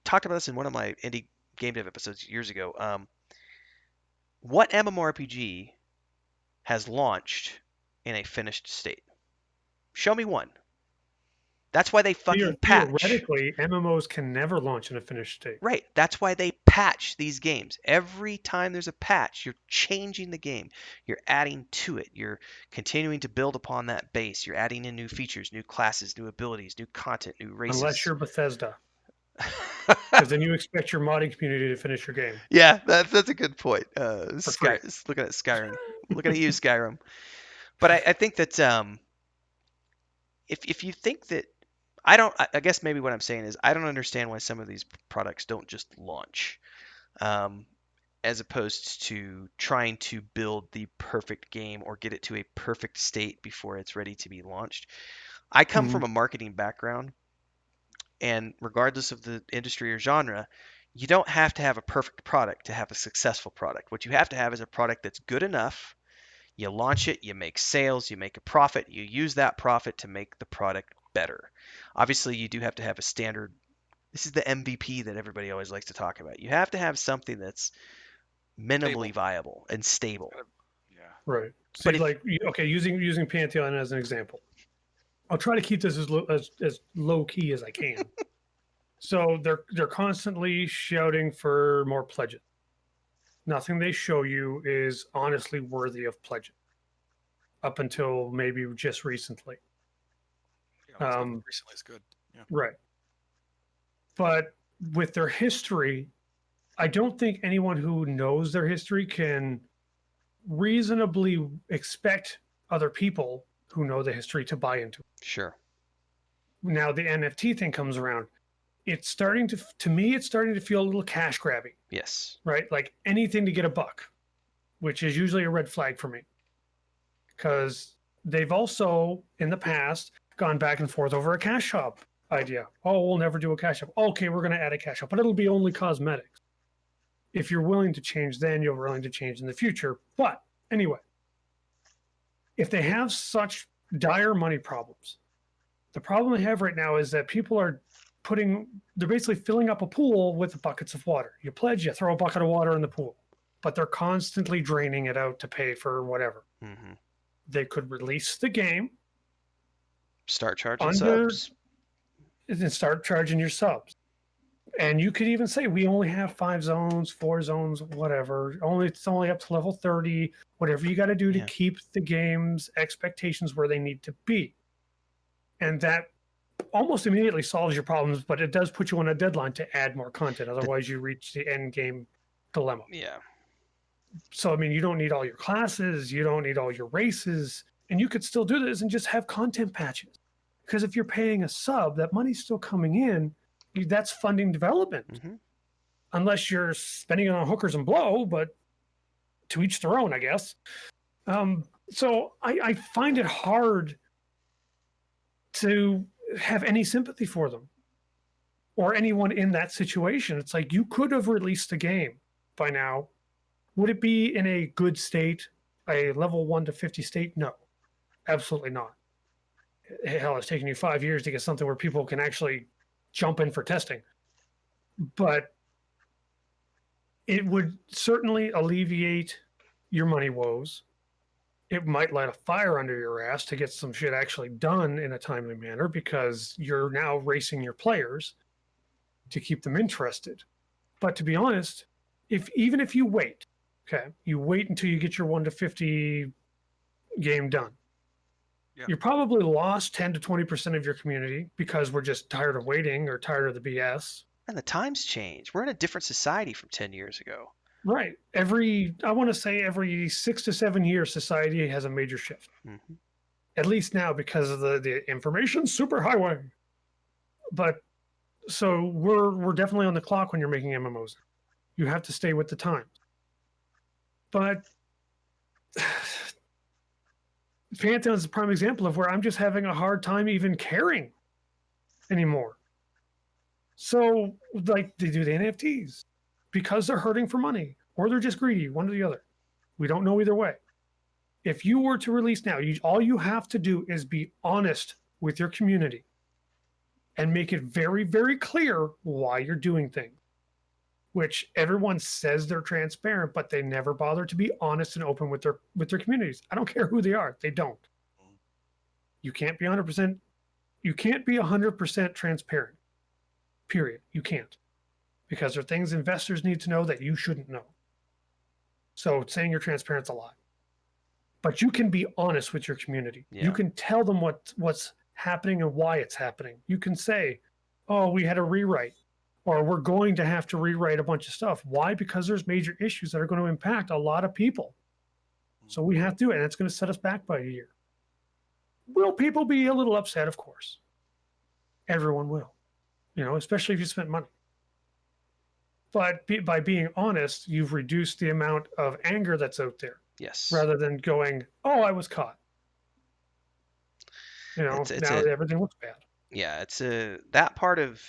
talked about this in one of my indie game dev episodes years ago. What MMORPG has launched in a finished state? Show me one. That's why they fucking patch. Theoretically, MMOs can never launch in a finished state. Right. That's why they patch these games. Every time there's a patch, you're changing the game. You're adding to it. You're continuing to build upon that base. You're adding in new features, new classes, new abilities, new content, new races. Unless you're Bethesda. Because then you expect your modding community to finish your game. Yeah, that's a good point. free. Looking at Skyrim. Looking at you, Skyrim. But I think that if you think that I guess maybe what I'm saying is I don't understand why some of these products don't just launch, as opposed to trying to build the perfect game or get it to a perfect state before it's ready to be launched. I come from a marketing background, and regardless of the industry or genre, you don't have to have a perfect product to have a successful product. What you have to have is a product that's good enough. You launch it, you make sales, you make a profit, you use that profit to make the product better. Obviously, you do have to have a standard. This is the MVP that everybody always likes to talk about. You have to have something that's minimally viable and stable. Yeah. Right. But See, using Pantheon as an example. I'll try to keep this as low key as I can. So they're constantly shouting for more pledges. Nothing they show you is honestly worthy of pledging. Up until maybe just recently. Yeah, recently is good. Yeah. Right. But with their history, I don't think anyone who knows their history can reasonably expect other people who know the history to buy into it. Sure. Now the NFT thing comes around. It's starting to me, it's starting to feel a little cash grabby. Yes. Right? Like anything to get a buck, which is usually a red flag for me. Because they've also, in the past, gone back and forth over a cash shop idea. Oh, we'll never do a cash shop. Okay, we're going to add a cash shop, but it'll be only cosmetics. If you're willing to change then, you're willing to change in the future. But anyway, if they have such dire money problems, the problem they have right now is that people are they're basically filling up a pool with buckets of water. You pledge, you throw a bucket of water in the pool, but they're constantly draining it out to pay for whatever. Mm-hmm. They could release the game, start charging subs, and start charging your subs. And you could even say we only have 5 zones, 4 zones, whatever. It's only up to level 30. Whatever you got to do to keep the game's expectations where they need to be, and that almost immediately solves your problems. But it does put you on a deadline to add more content. Otherwise, you reach the end game dilemma. Yeah. So, I mean, you don't need all your classes, you don't need all your races, and you could still do this and just have content patches. Because if you're paying a sub, that money's still coming in. That's funding development. Mm-hmm. Unless you're spending it on hookers and blow, but to each their own, I guess. So I find it hard to have any sympathy for them or anyone in that situation. It's like you could have released a game by now. Would it be in a good state, a level 1 to 50 state? No, absolutely not. Hell, it's taken you 5 years to get something where people can actually jump in for testing. But it would certainly alleviate your money woes. It might light a fire under your ass to get some shit actually done in a timely manner because you're now racing your players to keep them interested. But to be honest, even if you wait, you wait until you get your 1 to 50 game done. Yeah. You're probably lost 10 to 20% of your community because we're just tired of waiting or tired of the BS. And the times change. We're in a different society from 10 years ago. Right. I want to say every 6 to 7 years, society has a major shift. Mm-hmm. At least now because of the information superhighway. But so we're definitely on the clock when you're making MMOs. You have to stay with the times. But Pantheon is a prime example of where I'm just having a hard time even caring anymore. So, like, they do the NFTs because they're hurting for money, or they're just greedy, one or the other. We don't know either way. If you were to release now, all you have to do is be honest with your community and make it very, very clear why you're doing things. Which everyone says they're transparent, but they never bother to be honest and open with their communities. I don't care who they are; they don't. You can't be 100%. You can't be 100% transparent. Period. You can't, because there are things investors need to know that you shouldn't know. So saying you're transparent is a lie. But you can be honest with your community. Yeah. You can tell them what's happening and why it's happening. You can say, "Oh, we had a rewrite," or "We're going to have to rewrite a bunch of stuff." Why? Because there's major issues that are going to impact a lot of people. So we have to do it, and it's going to set us back by a year. Will people be a little upset? Of course. Everyone will, especially if you spent money. But by being honest, you've reduced the amount of anger that's out there. Yes. Rather than going, "Oh, I was caught." Now everything looks bad. Yeah, that part of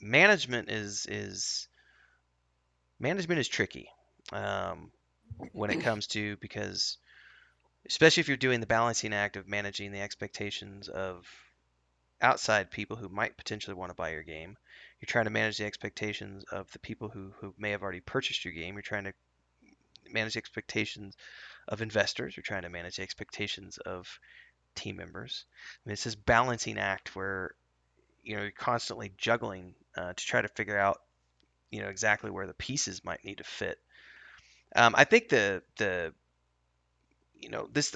management is tricky when it comes to, because especially if you're doing the balancing act of managing the expectations of outside people who might potentially want to buy your game. You're trying to manage the expectations of the people who may have already purchased your game. You're trying to manage the expectations of investors. You're trying to manage the expectations of team members. I mean, it's this balancing act where you're constantly juggling to try to figure out exactly where the pieces might need to fit. I think this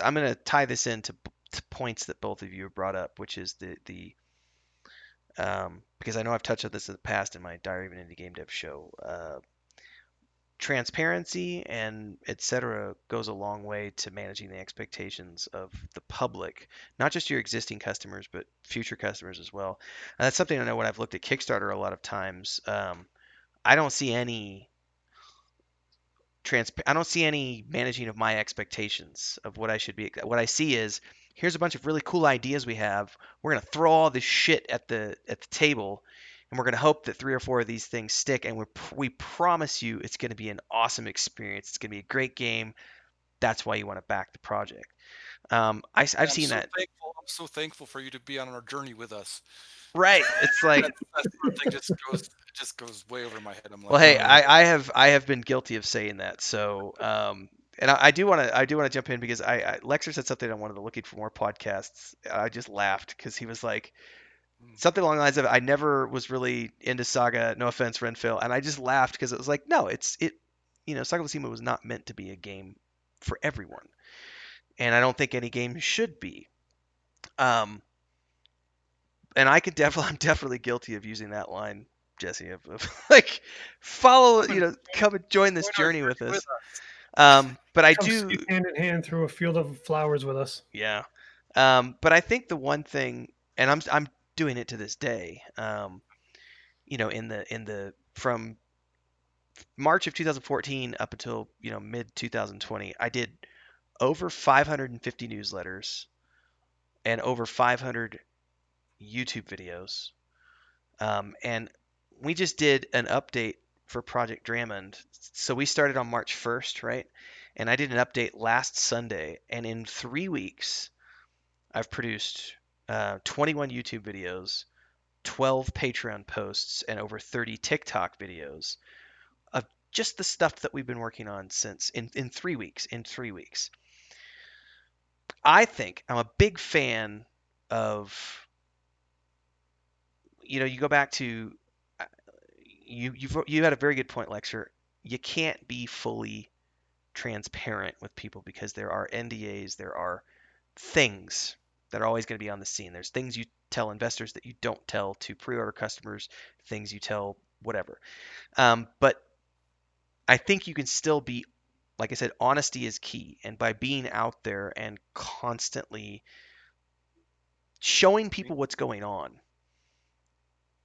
I'm going to tie this into points that both of you have brought up, which is the because I know I've touched on this in the past in my Diary of an Indie Game Dev show. Transparency and etc. goes a long way to managing the expectations of the public, not just your existing customers, but future customers as well. And that's something I know when I've looked at Kickstarter a lot of times. I don't see any managing of my expectations of what I should be. What I see is, here's a bunch of really cool ideas we have. We're gonna throw all this shit at the table, and we're gonna hope that 3 or 4 of these things stick. And we promise you it's gonna be an awesome experience. It's gonna be a great game. That's why you want to back the project. I've seen that. I'm so thankful for you to be on our journey with us. Right. It's like that sort of thing just goes way over my head. I'm like, well, hey, oh. I have been guilty of saying that. So, and I do want to jump in because Leksur said something on one of the Looking for More podcasts. I just laughed because he was like something along the lines of, "I never was really into Saga. No offense, Renfill," and I just laughed because it was like, no, Saga Blasphema was not meant to be a game for everyone, and I don't think any game should be. And I'm definitely guilty of using that line, Jesse, of like follow, come and join this journey with us. But I do hand in hand through a field of flowers with us. Yeah. But I think the one thing, and I'm doing it to this day, from March of 2014 up until mid 2020, I did over 550 newsletters and over 500 YouTube videos. And we just did an update for Project Drummond. So we started on March 1st, right? And I did an update last Sunday. And in 3 weeks, I've produced 21 YouTube videos, 12 Patreon posts, and over 30 TikTok videos of just the stuff that we've been working on since in 3 weeks. In 3 weeks. I think I'm a big fan of you go back to you had a very good point, Leksur. You can't be fully transparent with people because there are NDAs, there are things that are always going to be on the scene. There's things you tell investors that you don't tell to pre-order customers, things you tell whatever. But I think you can still be, like I said, honesty is key. And by being out there and constantly showing people what's going on,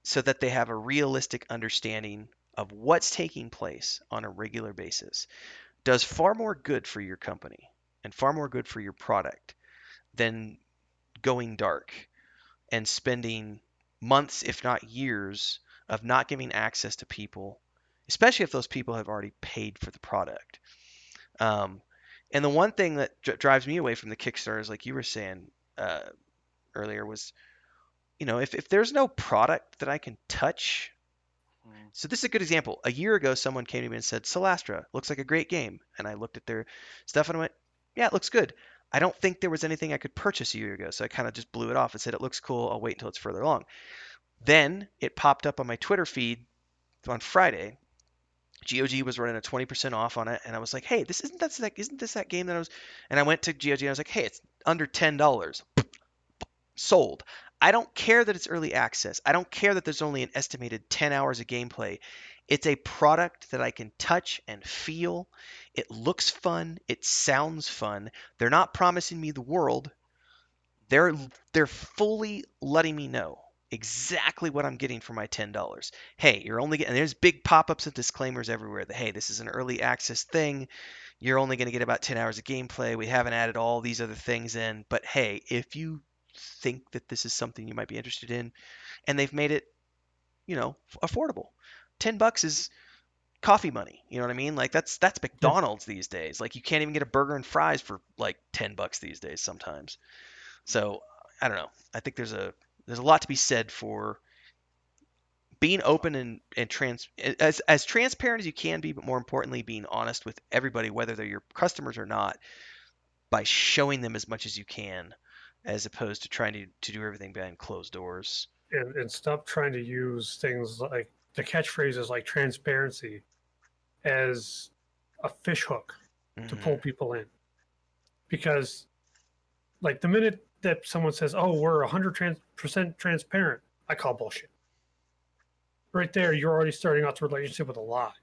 so that they have a realistic understanding of what's taking place on a regular basis, does far more good for your company and far more good for your product than going dark and spending months, if not years, of not giving access to people, especially if those people have already paid for the product. And And the one thing that drives me away from the Kickstarters, like you were saying earlier, was, if there's no product that I can touch. Mm. So this is a good example. A year ago, someone came to me and said, Celastra looks like a great game. And I looked at their stuff and I went, yeah, it looks good. I don't think there was anything I could purchase a year ago. So I kind of just blew it off and said, it looks cool. I'll wait until it's further along. Then it popped up on my Twitter feed on Friday. GOG was running a 20% off on it, and I was like, "Hey, isn't this that game that I was?" And I went to GOG and I was like, "Hey, it's under $10, sold." I don't care that it's early access. I don't care that there's only an estimated 10 hours of gameplay. It's a product that I can touch and feel. It looks fun. It sounds fun. They're not promising me the world. They're fully letting me know exactly what I'm getting for my $10. Hey, you're only getting, and there's big pop-ups and disclaimers everywhere that, hey, this is an early access thing. You're only going to get about 10 hours of gameplay. We haven't added all these other things in, but hey, if you think that this is something you might be interested in, and they've made it, affordable. $10 is coffee money. You know what I mean? Like that's Yeah. McDonald's these days. Like you can't even get a burger and fries for like $10 these days sometimes. So I don't know. I think there's a lot to be said for being open and as transparent as you can be, but more importantly, being honest with everybody, whether they're your customers or not, by showing them as much as you can, as opposed to trying to do everything behind closed doors. And stop trying to use things like the catchphrases like transparency as a fish hook to Hmm. pull people in. Because, like, the minute that someone says, "Oh, we're 100% transparent," I call bullshit. Right there, you're already starting out the relationship with a lie.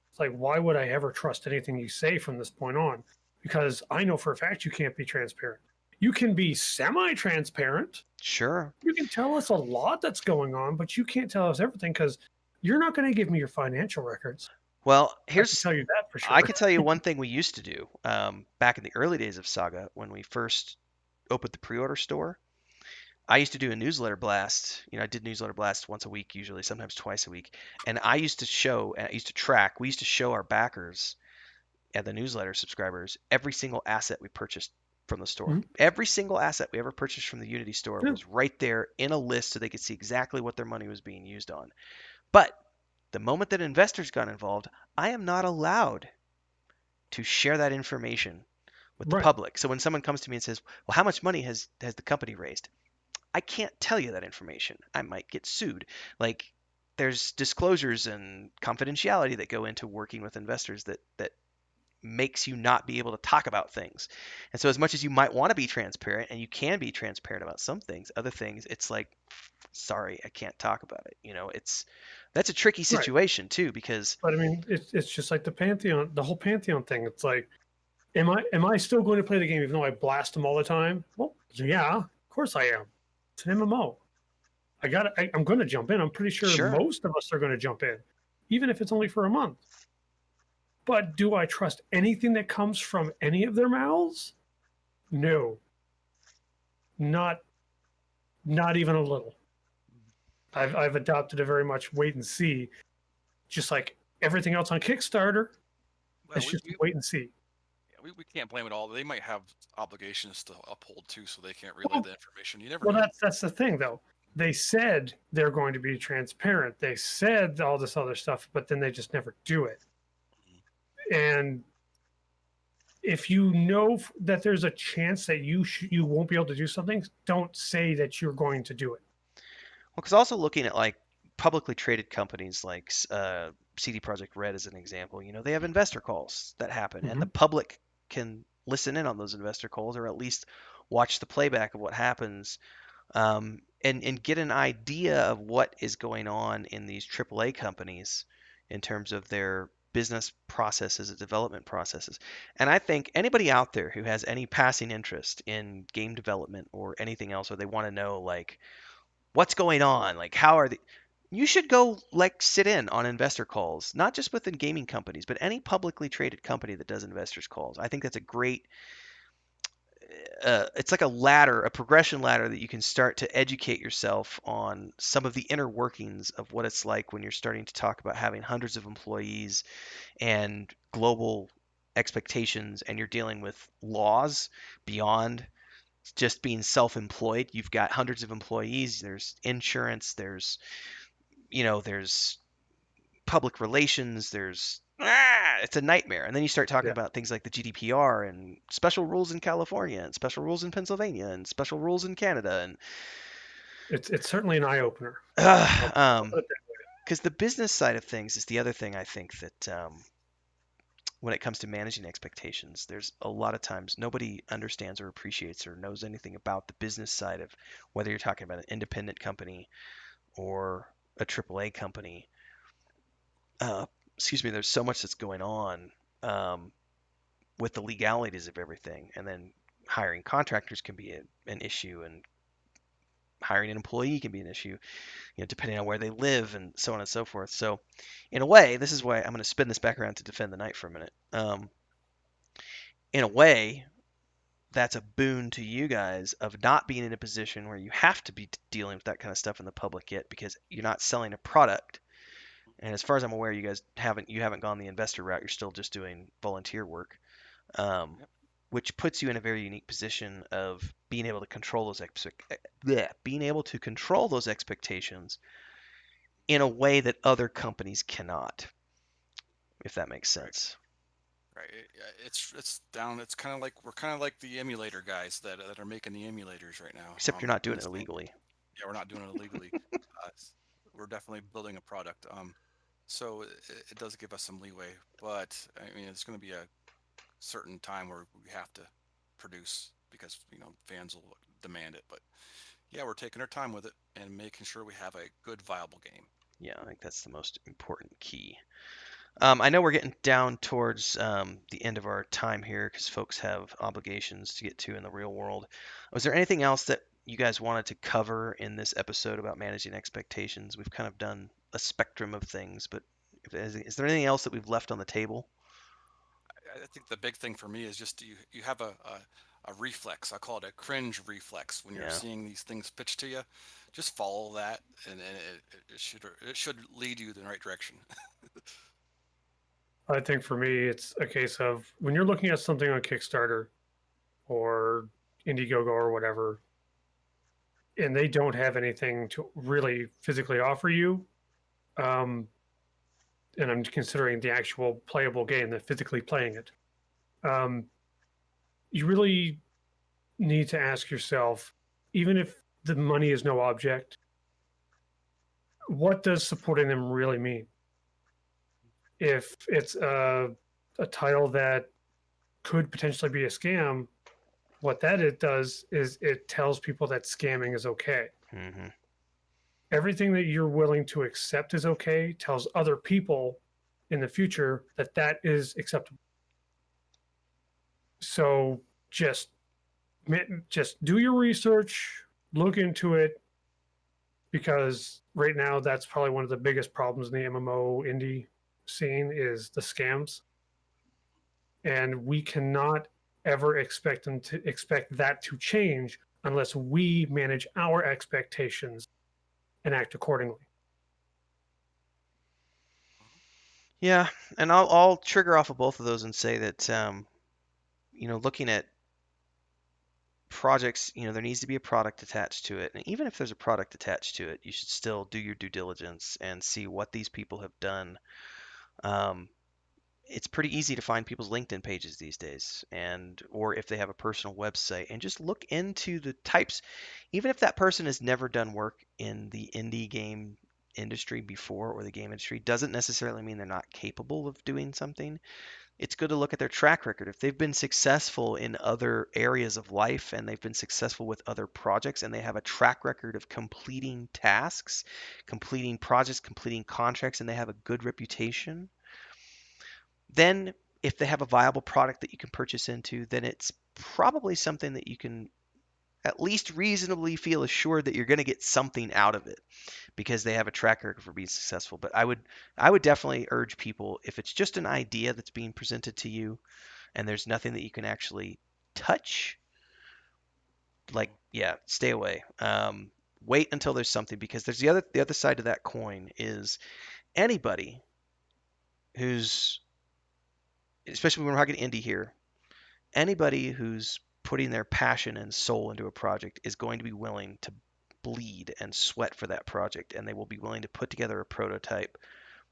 It's like, why would I ever trust anything you say from this point on? Because I know for a fact you can't be transparent. You can be semi-transparent. Sure. You can tell us a lot that's going on, but you can't tell us everything because you're not going to give me your financial records. Well, I can tell you that for I sure. can tell you one thing we used to do back in the early days of Saga when we first opened the pre-order store. I used to do a newsletter blast. I did newsletter blasts once a week, usually, sometimes twice a week. And I used to track, we used to show our backers and the newsletter subscribers every single asset we purchased from the store. Mhm. Every single asset we ever purchased from the Unity store Yeah. was right there in a list so they could see exactly what their money was being used on. But the moment that investors got involved, I am not allowed to share that information with the Right. public. So when someone comes to me and says, "Well, how much money has the company raised?" I can't tell you that information. I might get sued. Like there's disclosures and confidentiality that go into working with investors that makes you not be able to talk about things. And so as much as you might want to be transparent and you can be transparent about some things, other things it's like sorry, I can't talk about it. That's a tricky Right. situation too because But I mean, it's just like the Pantheon, the whole Pantheon thing. It's like, am I still going to play the game even though I blast them all the time? Well, yeah, of course I am. It's an MMO. I'm going to jump in. I'm pretty sure sure. most of us are going to jump in, even if it's only for a month. But do I trust anything that comes from any of their mouths? No, not not even a little. I've adopted a very much wait and see, just like everything else on Kickstarter. Well, It's just wait and see. we can't blame it all. They might have obligations to uphold too, so they can't relay Well, the information. You never well, know. that's the thing though. They said they're going to be transparent. They said all this other stuff, but then they just never do it. And if you know that there's a chance that you won't be able to do something, don't say that you're going to do it. Well, because also looking at like publicly traded companies like CD Projekt Red as an example, they have investor calls that happen, and the Mm-hmm. public can listen in on those investor calls or at least watch the playback of what happens, and get an idea of what is going on in these AAA companies in terms of their business processes and development processes. And I think anybody out there who has any passing interest in game development or anything else, or they want to know like what's going on, like how are the you should go like sit in on investor calls, not just within gaming companies, but any publicly traded company that does investors calls. I think that's a great it's like a ladder, a progression ladder that you can start to educate yourself on some of the inner workings of what it's like when you're starting to talk about having hundreds of employees and global expectations and you're dealing with laws beyond just being self-employed. You've got hundreds of employees, there's insurance, there's public relations, it's a nightmare. And then you start talking Yeah. about things like the GDPR and special rules in California and special rules in Pennsylvania and special rules in Canada and It's certainly an eye opener. I'll put it because the business side of things is the other thing I think that when it comes to managing expectations, there's a lot of times nobody understands or appreciates or knows anything about the business side of whether you're talking about an independent company or a AAA company. Uh, excuse me, there's so much that's going on with the legalities of everything, and then hiring contractors can be an issue, and hiring an employee can be an issue, depending on where they live and so on and so forth. So, in a way, this is why I'm going to spin this back around to defend the night for a minute. In a way, that's a boon to you guys of not being in a position where you have to be dealing with that kind of stuff in the public yet because you're not selling a product. And as far as I'm aware, you haven't gone the investor route. You're still just doing volunteer work, um, Yep. which puts you in a very unique position of being able to control those expectations in a way that other companies cannot, if that makes Right. sense. Right. It's down. It's kind of like we're kind of like the emulator guys that are making the emulators right now. Except you're not In doing the it same, illegally. yeah, we're not doing it illegally. We're definitely building a product. So it does give us some leeway, but I mean, it's going to be a certain time where we have to produce because fans will demand it. But yeah, we're taking our time with it and making sure we have a good, viable game. Yeah, I think that's the most important key. I know we're getting down towards the end of our time here because folks have obligations to get to in the real world. Was there anything else that you guys wanted to cover in this episode about managing expectations? We've kind of done a spectrum of things, but is there anything else that we've left on the table? I think the big thing for me is just you have a reflex. I call it a cringe reflex when you're Yeah. seeing these things pitched to you. Just follow that, and it should lead you in the right direction. I think for me, it's a case of when you're looking at something on Kickstarter or Indiegogo or whatever, and they don't have anything to really physically offer you, um, and I'm considering the actual playable game, the physically playing it, um, you really need to ask yourself, even if the money is no object, what does supporting them really mean? If it's a title that could potentially be a scam, what that it does is it tells people that scamming is okay. Hmm. Everything that you're willing to accept is okay tells other people in the future that that is acceptable. So just just do your research, look into it, because right now that's probably one of the biggest problems in the MMO indie scene is the scams, and we cannot ever expect that to change unless we manage our expectations and act accordingly. Yeah, and I'll trigger off of both of those and say that looking at projects, there needs to be a product attached to it. And even if there's a product attached to it, you should still do your due diligence and see what these people have done. Um, it's pretty easy to find people's LinkedIn pages these days, and or if they have a personal website, and just look into the types. Even if that person has never done work in the indie game industry before or the game industry, doesn't necessarily mean they're not capable of doing something. It's good to look at their track record. If they've been successful in other areas of life and they've been successful with other projects and they have a track record of completing tasks, completing projects, completing contracts, and they have a good reputation, then if they have a viable product that you can purchase into, then it's probably something that you can at least reasonably feel assured that you're going to get something out of it because they have a track record for being successful. But I would definitely urge people, if it's just an idea that's being presented to you and there's nothing that you can actually touch, like, yeah, stay away. Wait until there's something, because there's the other side of that coin is anybody who's especially when we're talking indie here, anybody who's putting their passion and soul into a project is going to be willing to bleed and sweat for that project, and they will be willing to put together a prototype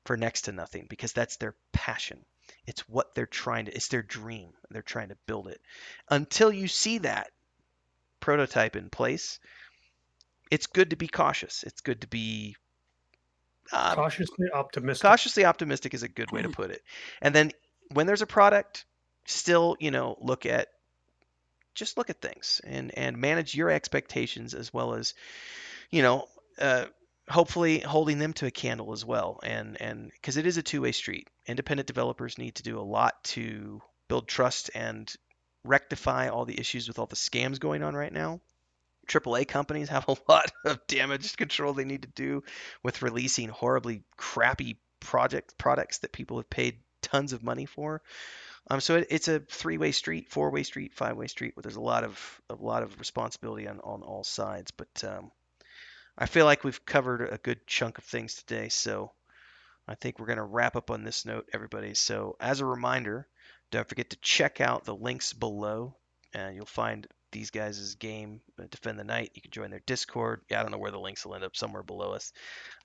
for next to nothing because that's their passion. It's what they're trying to, it's their dream. They're trying to build it. Until you see that prototype in place, it's good to be cautious. It's good to be uh, Cautiously optimistic. cautiously optimistic is a good way to put it. And then when there's a product, still, just look at things and manage your expectations as well as, you know, uh, hopefully holding them to a candle as well. And because it is a two-way street, independent developers need to do a lot to build trust and rectify all the issues with all the scams going on right now. AAA companies have a lot of damage control they need to do with releasing horribly crappy products that people have paid tons of money for. So it's a three-way street, four-way street, five-way street, where there's a lot of responsibility on all sides. But I feel like we've covered a good chunk of things today, so I think we're going to wrap up on this note, everybody. So as a reminder, don't forget to check out the links below. You'll find these guys' game, Defend the Night. You can join their Discord. Yeah, I don't know where the links will end up, somewhere below us.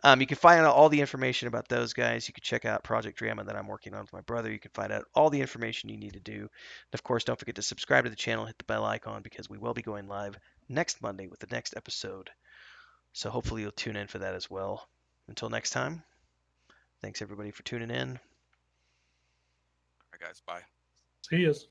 You can find out all the information about those guys. You can check out Project Drama that I'm working on with my brother. You can find out all the information you need to do. And of course, don't forget to subscribe to the channel, hit the bell icon, because we will be going live next Monday with the next episode. So hopefully you'll tune in for that as well. Until next time, thanks everybody for tuning in. All right, guys. Bye. See yous.